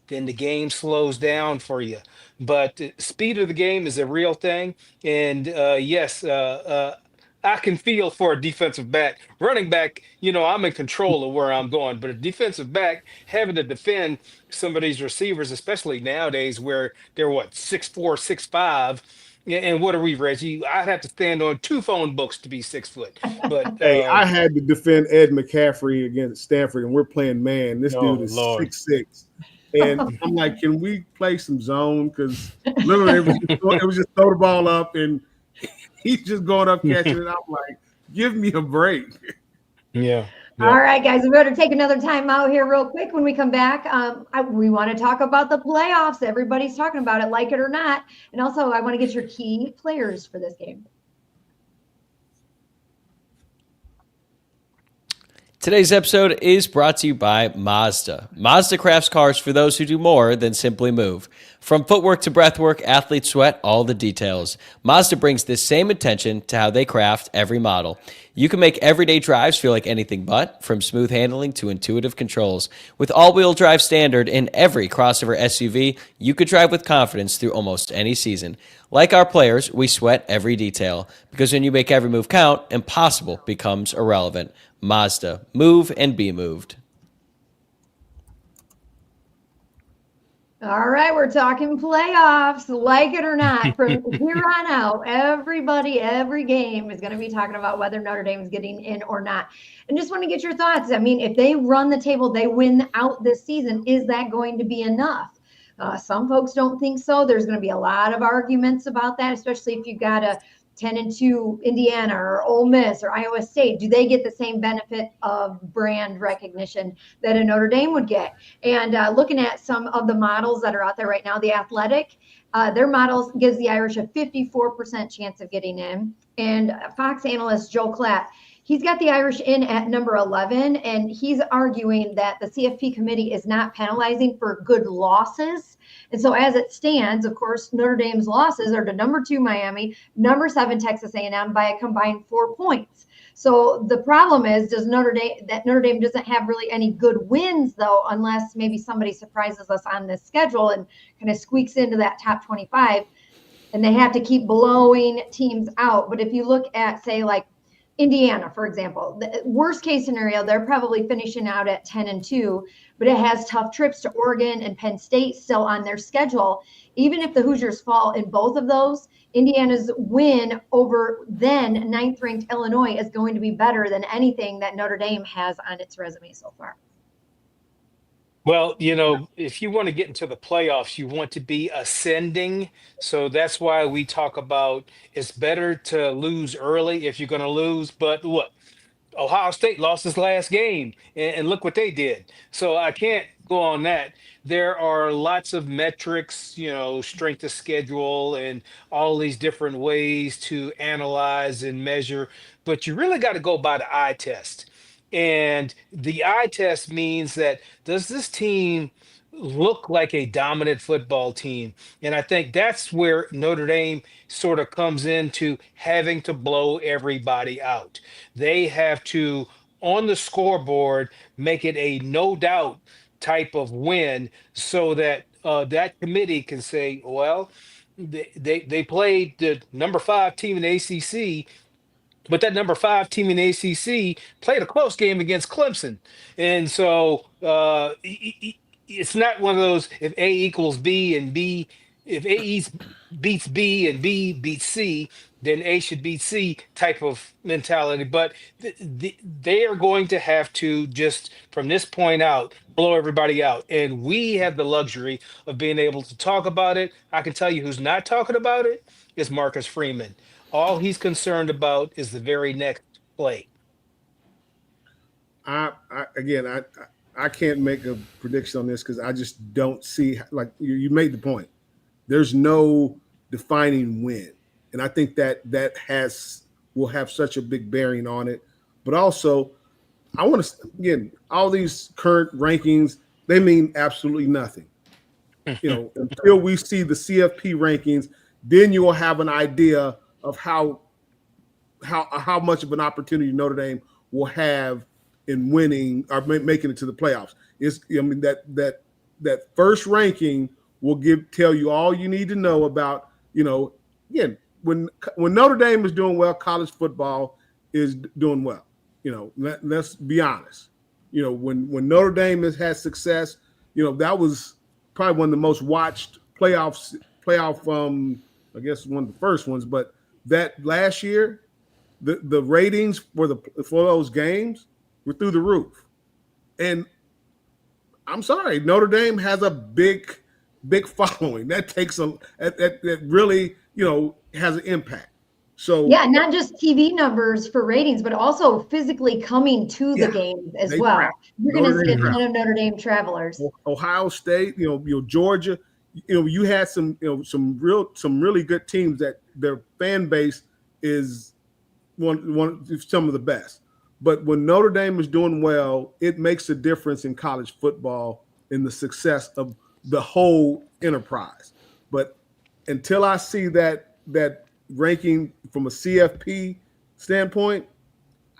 Speaker 3: then the game slows down for you. But the speed of the game is a real thing. And yes, I can feel for a defensive back. Running back, I'm in control of where I'm going. But a defensive back having to defend some of these receivers, especially nowadays where they're 6'4", 6'5". And what are we, Reggie? I'd have to stand on 2 phone books to be 6 foot. But
Speaker 4: hey, I had to defend Ed McCaffrey against Stanford, and we're playing man. This dude is
Speaker 3: Lord.
Speaker 4: 6'6". And I'm like, can we play some zone? Because literally it was just throw the ball up, and he's just going up catching it. I'm like, give me a break.
Speaker 3: Yeah.
Speaker 2: All right, guys, we better take another time out here real quick. When we come back, we want to talk about the playoffs. Everybody's talking about it, like it or not. And also, I want to get your key players for this game.
Speaker 1: Today's episode is brought to you by Mazda. Mazda crafts cars for those who do more than simply move. From footwork to breathwork, athletes sweat all the details. Mazda brings this same attention to how they craft every model. You can make everyday drives feel like anything but, from smooth handling to intuitive controls. With all-wheel drive standard in every crossover SUV, you could drive with confidence through almost any season. Like our players, we sweat every detail, because when you make every move count, impossible becomes irrelevant. Mazda. Move and be moved.
Speaker 2: All right, we're talking playoffs, like it or not. From here on out, everybody, every game is going to be talking about whether Notre Dame is getting in or not. And just want to get your thoughts. I mean, if they run the table, they win out this season, is that going to be enough? Some folks don't think so. There's going to be a lot of arguments about that, especially if you've got a 10-2 Indiana or Ole Miss or Iowa State. Do they get the same benefit of brand recognition that a Notre Dame would get? And looking at some of the models that are out there right now, the Athletic, their models gives the Irish a 54% chance of getting in. And Fox analyst Joe Klatt, he's got the Irish in at number 11, and he's arguing that the CFP committee is not penalizing for good losses. And so as it stands, of course, Notre Dame's losses are to number 2 Miami, number 7 Texas A&M by a combined 4 points. So the problem is, Notre Dame doesn't have really any good wins, though, unless maybe somebody surprises us on this schedule and kind of squeaks into that top 25, and they have to keep blowing teams out. But if you look at, say, like Indiana, for example, the worst case scenario, they're probably finishing out at 10-2, but it has tough trips to Oregon and Penn State still on their schedule. Even if the Hoosiers fall in both of those, Indiana's win over then ninth-ranked Illinois is going to be better than anything that Notre Dame has on its resume so far.
Speaker 3: Well, if you want to get into the playoffs, you want to be ascending. So that's why we talk about it's better to lose early if you're going to lose. But look, Ohio State lost his last game, and look what they did. So I can't go on that. There are lots of metrics, strength of schedule and all these different ways to analyze and measure, but you really got to go by the eye test. And the eye test means that does this team look like a dominant football team? And I think that's where Notre Dame sort of comes into having to blow everybody out. They have to, on the scoreboard, make it a no doubt type of win so that that committee can say, well, they played the number 5 team in the ACC, but that number 5 team in the ACC played a close game against Clemson. And so it's not one of those if A equals B and B, if beats B and B beats C, then A should beat C type of mentality. But they are going to have to just, from this point out, blow everybody out. And we have the luxury of being able to talk about it. I can tell you who's not talking about it is Marcus Freeman. All he's concerned about is the very next play.
Speaker 4: I can't make a prediction on this because I just don't see, like you made the point. There's no defining win, and I think that will have such a big bearing on it. But also, I want to again, all these current rankings, they mean absolutely nothing. Until we see the CFP rankings, then you will have an idea of how much of an opportunity Notre Dame will have in winning or making it to the playoffs. That first ranking will tell you all you need to know about. Again, when Notre Dame is doing well, college football is doing well. Let's be honest. When Notre Dame has had success, that was probably one of the most watched playoff. I guess one of the first ones, but that last year, the ratings for those games were through the roof. And I'm sorry, Notre Dame has a big following. That takes that really, has an impact. So
Speaker 2: yeah, not just TV numbers for ratings, but also physically coming to the games as well. You're going to see a ton of Notre Dame travelers.
Speaker 4: Ohio State, Georgia, you had some really good teams that their fan base is some of the best. But when Notre Dame is doing well, it makes a difference in college football in the success of the whole enterprise. But until I see that ranking from a CFP standpoint,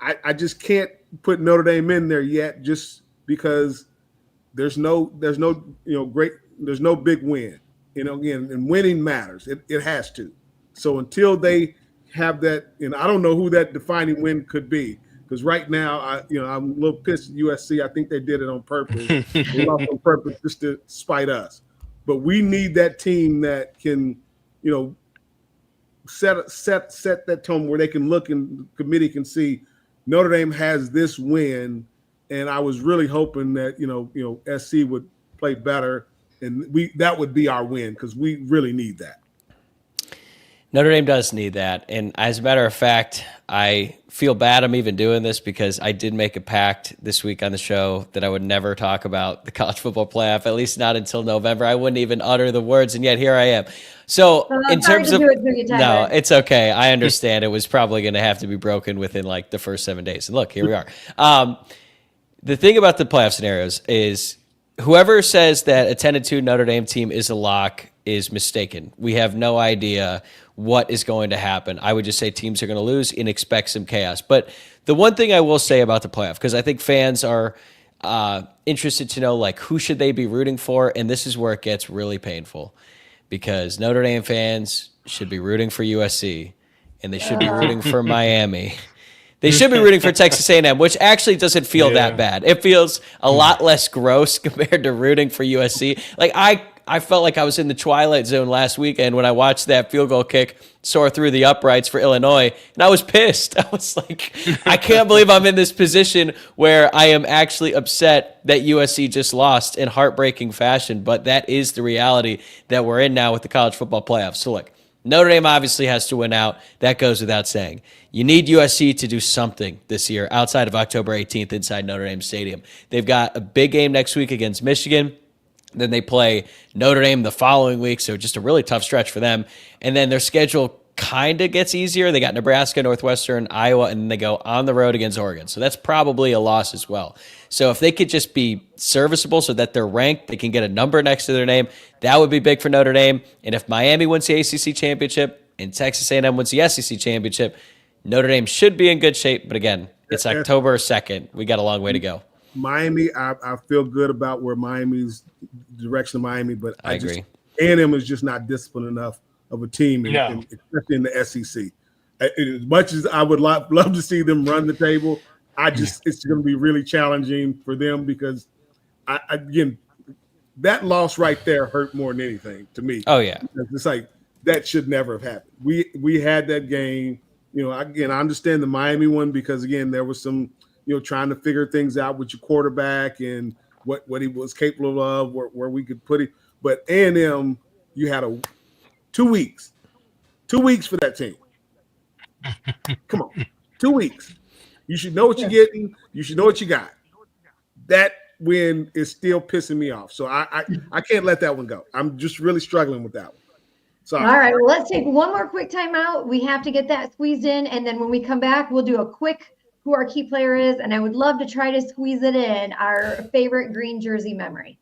Speaker 4: I just can't put Notre Dame in there yet, just because there's no big win. Again, and winning matters. It has to. So until they have that, I don't know who that defining win could be. Because right now, I'm a little pissed at USC. I think they did it on purpose. They lost on purpose just to spite us. But we need that team that can, set that tone where they can look and the committee can see Notre Dame has this win. And I was really hoping that SC would play better, and that would be our win because we really need that.
Speaker 1: Notre Dame does need that. And as a matter of fact, I feel bad I'm even doing this because I did make a pact this week on the show that I would never talk about the college football playoff, at least not until November. I wouldn't even utter the words, and yet here I am. So in terms of no, it's okay. I understand it was probably going to have to be broken within like the first 7 days. And look, here we are. The thing about the playoff scenarios is whoever says that a 10-2 Notre Dame team is a lock is mistaken. We have no idea what is going to happen. I would just say teams are going to lose and expect some chaos. But the one thing I will say about the playoff, because I think fans are interested to know, like, who should they be rooting for? And this is where it gets really painful, because Notre Dame fans should be rooting for USC, and they should be rooting for Miami. They should be rooting for Texas A&M, which actually doesn't feel that
Speaker 3: Yeah.
Speaker 1: bad. It feels a lot less gross compared to rooting for USC. Like I felt like I was in the twilight zone last weekend when I watched that field goal kick soar through the uprights for Illinois, and I was pissed. I was like, I can't believe I'm in this position where I am actually upset that USC just lost in heartbreaking fashion, but that is the reality that we're in now with the college football playoffs. So look, Notre Dame obviously has to win out. That goes without saying. You need USC to do something this year outside of October 18th inside Notre Dame Stadium. They've got a big game next week against Michigan. Then they play Notre Dame the following week, so just a really tough stretch for them. And then their schedule kind of gets easier. They got Nebraska, Northwestern, Iowa, and then they go on the road against Oregon. So that's probably a loss as well. So if they could just be serviceable so that they're ranked, they can get a number next to their name, that would be big for Notre Dame. And if Miami wins the ACC championship and Texas A&M wins the SEC championship, Notre Dame should be in good shape. But again, it's October 2nd. We got a long way to go.
Speaker 4: Miami, I feel good about where Miami's direction of Miami, but
Speaker 1: I agree.
Speaker 4: A&M is just not disciplined enough of a team, especially in the SEC. As much as I would love to see them run the table, it's going to be really challenging for them because, again, that loss right there hurt more than anything to me.
Speaker 1: Oh, yeah.
Speaker 4: It's like that should never have happened. We had that game. Again, I understand the Miami one because, again, there was some, trying to figure things out with your quarterback and what he was capable of, where we could put it. But A&M, you had 2 weeks. 2 weeks for that team. Come on. 2 weeks. You should know what you're getting. You should know what you got. That win is still pissing me off. So I can't let that one go. I'm just really struggling with that one. Sorry.
Speaker 2: All right. Well, let's take one more quick timeout. We have to get that squeezed in. And then when we come back, we'll do a quick who our key player is. And I would love to try to squeeze it in, our favorite green jersey memory.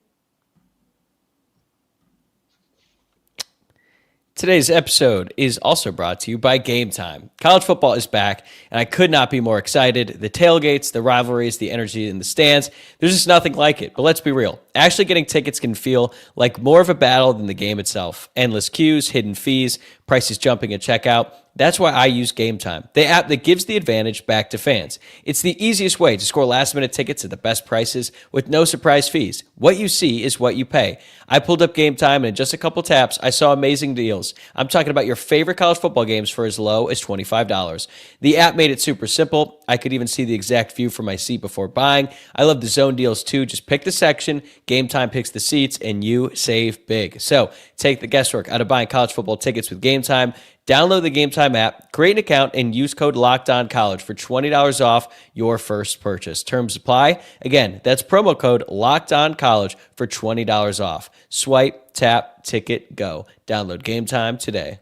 Speaker 1: Today's episode is also brought to you by Game Time. College football is back, and I could not be more excited. The tailgates, the rivalries, the energy in the stands, there's just nothing like it. But let's be real. Actually getting tickets can feel like more of a battle than the game itself. Endless queues, hidden fees, prices jumping at checkout. That's why I use Game Time, the app that gives the advantage back to fans. It's the easiest way to score last-minute tickets at the best prices with no surprise fees. What you see is what you pay. I pulled up Game Time, and in just a couple taps, I saw amazing deals. I'm talking about your favorite college football games for as low as $25. The app made it super simple. I could even see the exact view from my seat before buying. I love the zone deals too. Just pick the section, Game Time picks the seats, and you save big. So take the guesswork out of buying college football tickets with Game Time. Download the Game Time app, create an account, and use code LOCKEDONCollege for $20 off your first purchase. Terms apply. Again, that's promo code LOCKEDONCollege for $20 off. Swipe, tap, ticket, go. Download Game Time today.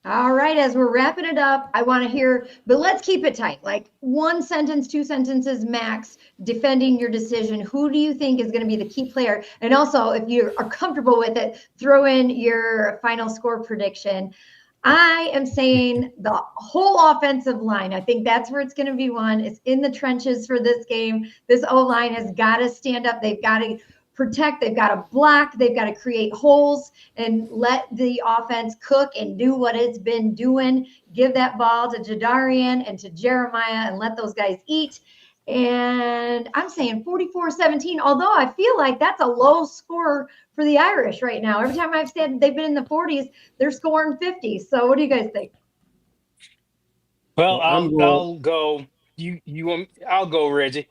Speaker 2: All right, as we're wrapping it up, I want to hear, but let's keep it tight, like one sentence, 2 sentences max, defending your decision. Who do you think is going to be the key player? And also, if you are comfortable with it, throw in your final score prediction. I am saying the whole offensive line. I think that's where it's going to be won. It's in the trenches for this game. This O-line has got to stand up. They've got to protect, they've got to block, they've got to create holes and let the offense cook and do what it's been doing. Give that ball to Jadarian and to Jeremiah and let those guys eat. And I'm saying 44-17, although I feel like that's a low score for the Irish right now. Every time I've said they've been in the 40s, they're scoring 50. So what do you guys think?
Speaker 3: Well, I'll go. I'll go, Reggie.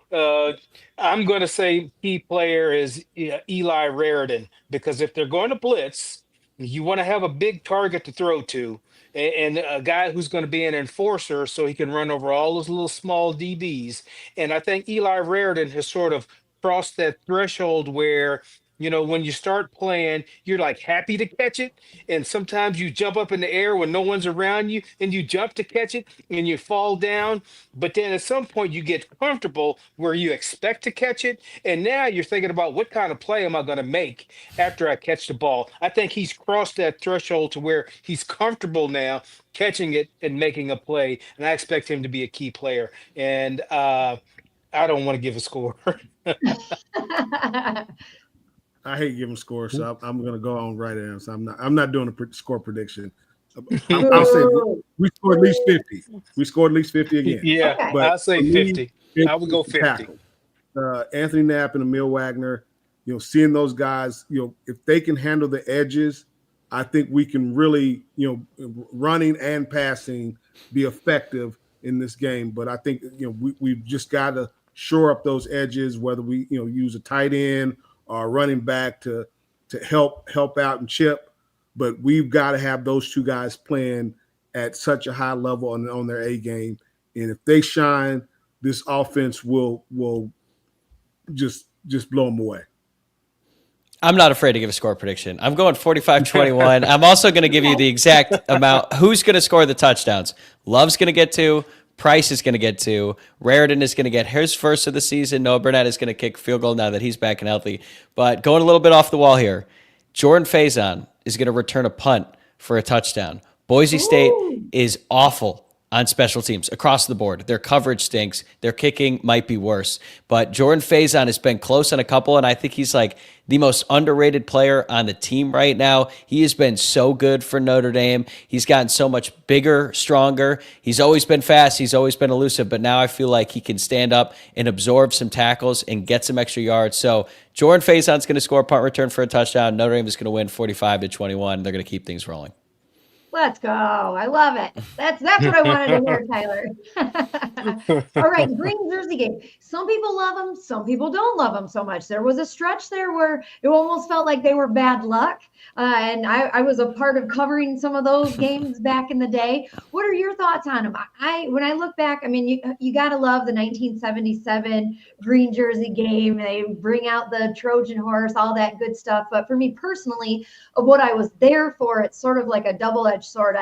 Speaker 3: I'm going to say key player is Eli Raridan, because if they're going to blitz, you want to have a big target to throw to, and a guy who's going to be an enforcer so he can run over all those little small DBs. And I think Eli Raridan has sort of crossed that threshold where, when you start playing, you're like happy to catch it. And sometimes you jump up in the air when no one's around you and you jump to catch it and you fall down. But then at some point you get comfortable where you expect to catch it. And now you're thinking about what kind of play am I going to make after I catch the ball? I think he's crossed that threshold to where he's comfortable now catching it and making a play. And I expect him to be a key player. And I don't want to give a score.
Speaker 4: I hate giving scores, so I'm going to go on right now. So I'm not doing a score prediction. I'll say we scored at least 50. We scored at least 50 again.
Speaker 3: Yeah,
Speaker 2: Okay.
Speaker 3: I'll say
Speaker 4: for me,
Speaker 3: 50.
Speaker 4: it's
Speaker 3: I would go
Speaker 4: the
Speaker 3: 50.
Speaker 4: tackle. Anthony Knapp and Emil Wagner, seeing those guys, if they can handle the edges, I think we can really, running and passing, be effective in this game. But I think, we've just got to shore up those edges, whether we, use a tight end or a running back to help out and chip. But we've got to have those two guys playing at such a high level on their A game. And if they shine, this offense will just blow them away.
Speaker 1: I'm not afraid to give a score prediction. I'm going 45-21. I'm also going to give you the exact amount. Who's going to score the touchdowns? Love's going to get 2. Price is going to get 2. Raritan is going to get his first of the season. Noah Burnett is going to kick field goal now that he's back and healthy. But going a little bit off the wall here, Jordan Faison is going to return a punt for a touchdown. Boise State is awful on special teams across the board. Their coverage stinks. Their kicking might be worse. But Jordan Faison has been close on a couple, and I think he's like the most underrated player on the team right now. He has been so good for Notre Dame. He's gotten so much bigger, stronger. He's always been fast. He's always been elusive, but now I feel like he can stand up and absorb some tackles and get some extra yards. So Jordan Faison's going to score a punt return for a touchdown. Notre Dame is going to win 45-21. They're going to keep things rolling.
Speaker 2: Let's go. I love it. That's what I wanted to hear, Tyler. All right, green jersey game. Some people love them. Some people don't love them so much. There was a stretch there where it almost felt like they were bad luck. And I was a part of covering some of those games back in the day. What are your thoughts on them? When I look back, I mean, you got to love the 1977 green jersey game. They bring out the Trojan horse, all that good stuff. But for me personally, of what I was there for, it's sort of like a double-edged sword.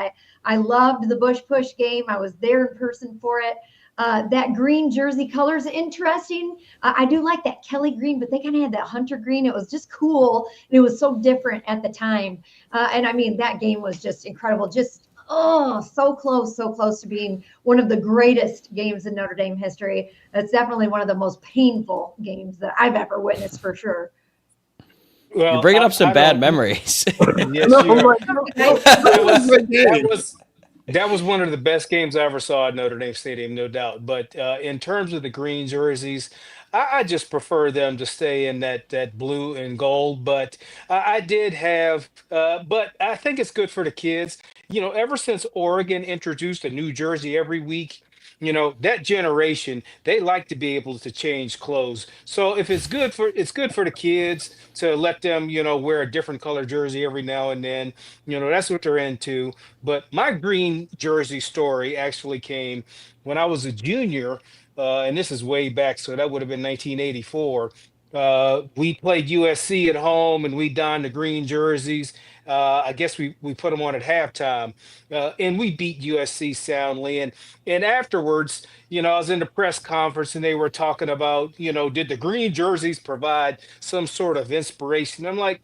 Speaker 2: I loved the Bush Push game. I was there in person for it. That green jersey color is interesting. I do like that Kelly green, but they kind of had that hunter green. It was just cool. And it was so different at the time. And I mean, that game was just incredible. Just, so close to being one of the greatest games in Notre Dame history. It's definitely one of the most painful games that I've ever witnessed for sure.
Speaker 3: Well,
Speaker 1: You're bringing up some bad memories.
Speaker 3: Yes, you are. That was one of the best games I ever saw at Notre Dame Stadium, no doubt. But in terms of the green jerseys, I just prefer them to stay in that blue and gold. But I did have, but I think it's good for the kids. Ever since Oregon introduced a new jersey every week, that generation, they like to be able to change clothes. So if it's good for the kids to let them, wear a different color jersey every now and then, that's what they're into. But my green jersey story actually came when I was a junior, and this is way back, so that would have been 1984. We played USC at home and we donned the green jerseys. I guess we put them on at halftime, and we beat USC soundly. And afterwards, I was in the press conference and they were talking about, did the green jerseys provide some sort of inspiration? I'm like,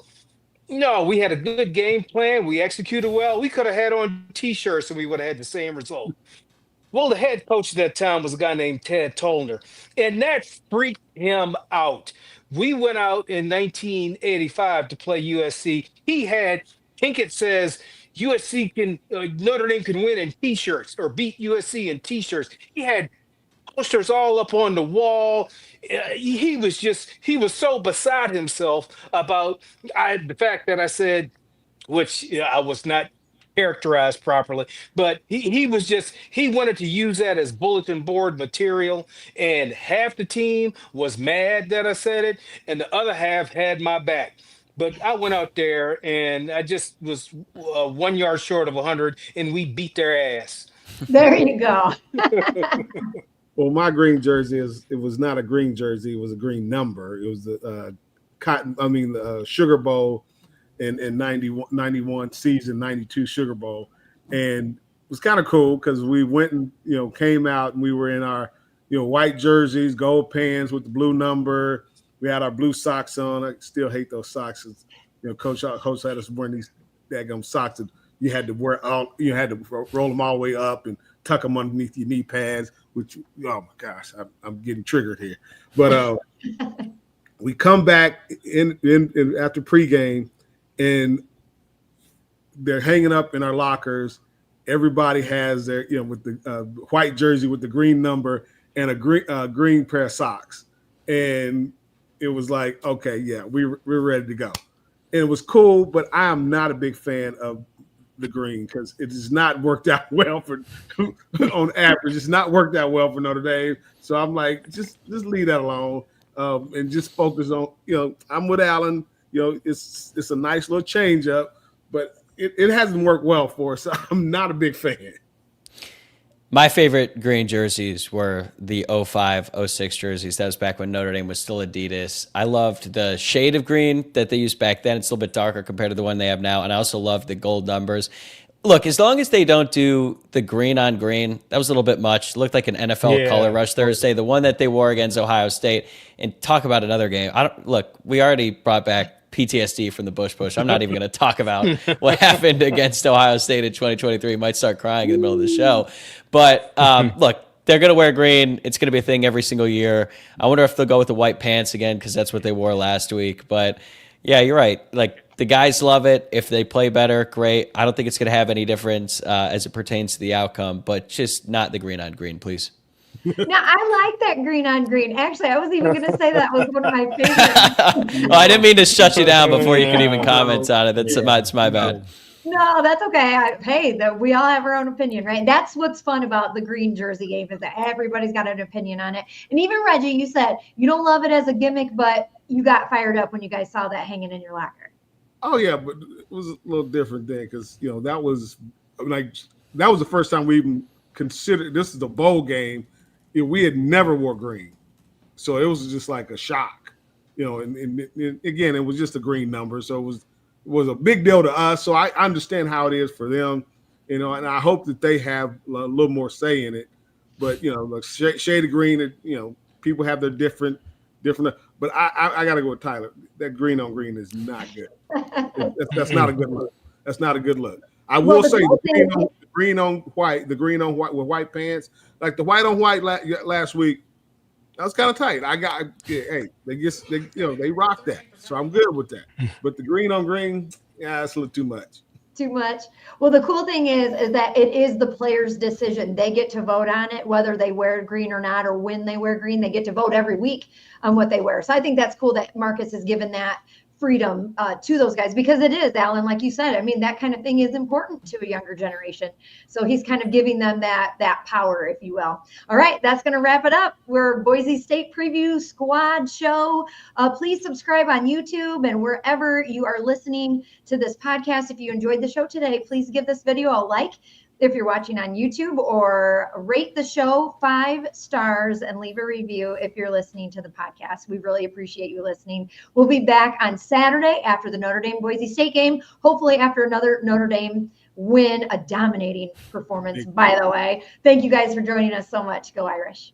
Speaker 3: no, we had a good game plan. We executed well. We could have had on T-shirts and we would have had the same result. Well, the head coach at that time was a guy named Ted Tollner, and that freaked him out. We went out in 1985 to play USC. He had Pinkett says USC can Notre Dame can win in T-shirts or beat USC in T-shirts. He had posters all up on the wall. He was so beside himself about the fact that I said, which I was not characterized properly, but he wanted to use that as bulletin board material, and half the team was mad that I said it and the other half had my back. But I went out there and I just was 1 yard short of 100 and we beat their ass.
Speaker 2: There you go.
Speaker 4: Well, my green jersey it was not a green jersey, it was a green number. It was the Sugar Bowl in 91 season, 92 Sugar Bowl. And it was kind of cool because we went and, came out and we were in our, white jerseys, gold pants with the blue number. We had our blue socks on. I still hate those socks. Coach had us wearing these daggum socks and you had to roll them all the way up and tuck them underneath your knee pads, which, oh my gosh, I'm getting triggered here. But we come back in after pregame, and they're hanging up in our lockers. Everybody has their, with the white jersey with the green number and a green pair of socks. And it was like, okay, yeah, we're ready to go. And it was cool, but I am not a big fan of the green because it has not worked out well for on average. It's not worked out well for Notre Dame. So I'm like, just leave that alone and just focus on, I'm with Alan. It's a nice little change up, but it hasn't worked well for us. So I'm not a big fan.
Speaker 1: My favorite green jerseys were the 05-06 jerseys. That was back when Notre Dame was still Adidas. I loved the shade of green that they used back then. It's a little bit darker compared to the one they have now. And I also loved the gold numbers. Look, as long as they don't do the green on green, that was a little bit much. It looked like an NFL color rush Thursday, the one that they wore against Ohio State. And talk about another game. We already brought back PTSD from the Bush Push. I'm not even going to talk about what happened against Ohio State in 2023. Might start crying in the middle of the show. But look, they're going to wear green. It's going to be a thing every single year. I wonder if they'll go with the white pants again because that's what they wore last week. But yeah, you're right. Like the guys love it. If they play better, great. I don't think it's going to have any difference as it pertains to the outcome, but just not the green on green, please.
Speaker 2: Now, I like that green on green. Actually, I was even going to say that was one of my favorites.
Speaker 1: Well, I didn't mean to shut you down before you could even comment on it. It's my bad.
Speaker 2: No, that's okay. We all have our own opinion, right? That's what's fun about the green jersey game is that everybody's got an opinion on it. And even Reggie, you said you don't love it as a gimmick, but you got fired up when you guys saw that hanging in your locker.
Speaker 4: Oh, yeah, but it was a little different then because, that was the first time we even considered this is a bowl game. We had never wore green. So it was just like a shock, and again, it was just a green number. So it was a big deal to us. So I understand how it is for them, and I hope that they have a little more say in it. But, like shade of green, people have their different, but I got to go with Tyler. That green on green is not good. That's not a good look. That's not a good look. I will say the green on white with white pants, like the white on white last week, that was kind of tight. They rocked that, so I'm good with that. But the green on green, it's a little too much.
Speaker 2: Too much. Well, the cool thing is that it is the players' decision. They get to vote on it, whether they wear green or not, or when they wear green. They get to vote every week on what they wear. So I think that's cool that Marcus has given that freedom to those guys, because it is, Alan, like you said, I mean, that kind of thing is important to a younger generation. So he's kind of giving them that power, if you will. All right, that's going to wrap it up. We're Boise State Preview Squad Show. Please subscribe on YouTube and wherever you are listening to this podcast. If you enjoyed the show today, please give this video a like if you're watching on YouTube, or rate the show 5 stars and leave a review if you're listening to the podcast. We really appreciate you listening. We'll be back on Saturday after the Notre Dame Boise State game, hopefully after another Notre Dame win, a dominating performance, by the way. Thank you guys for joining us so much. Go Irish.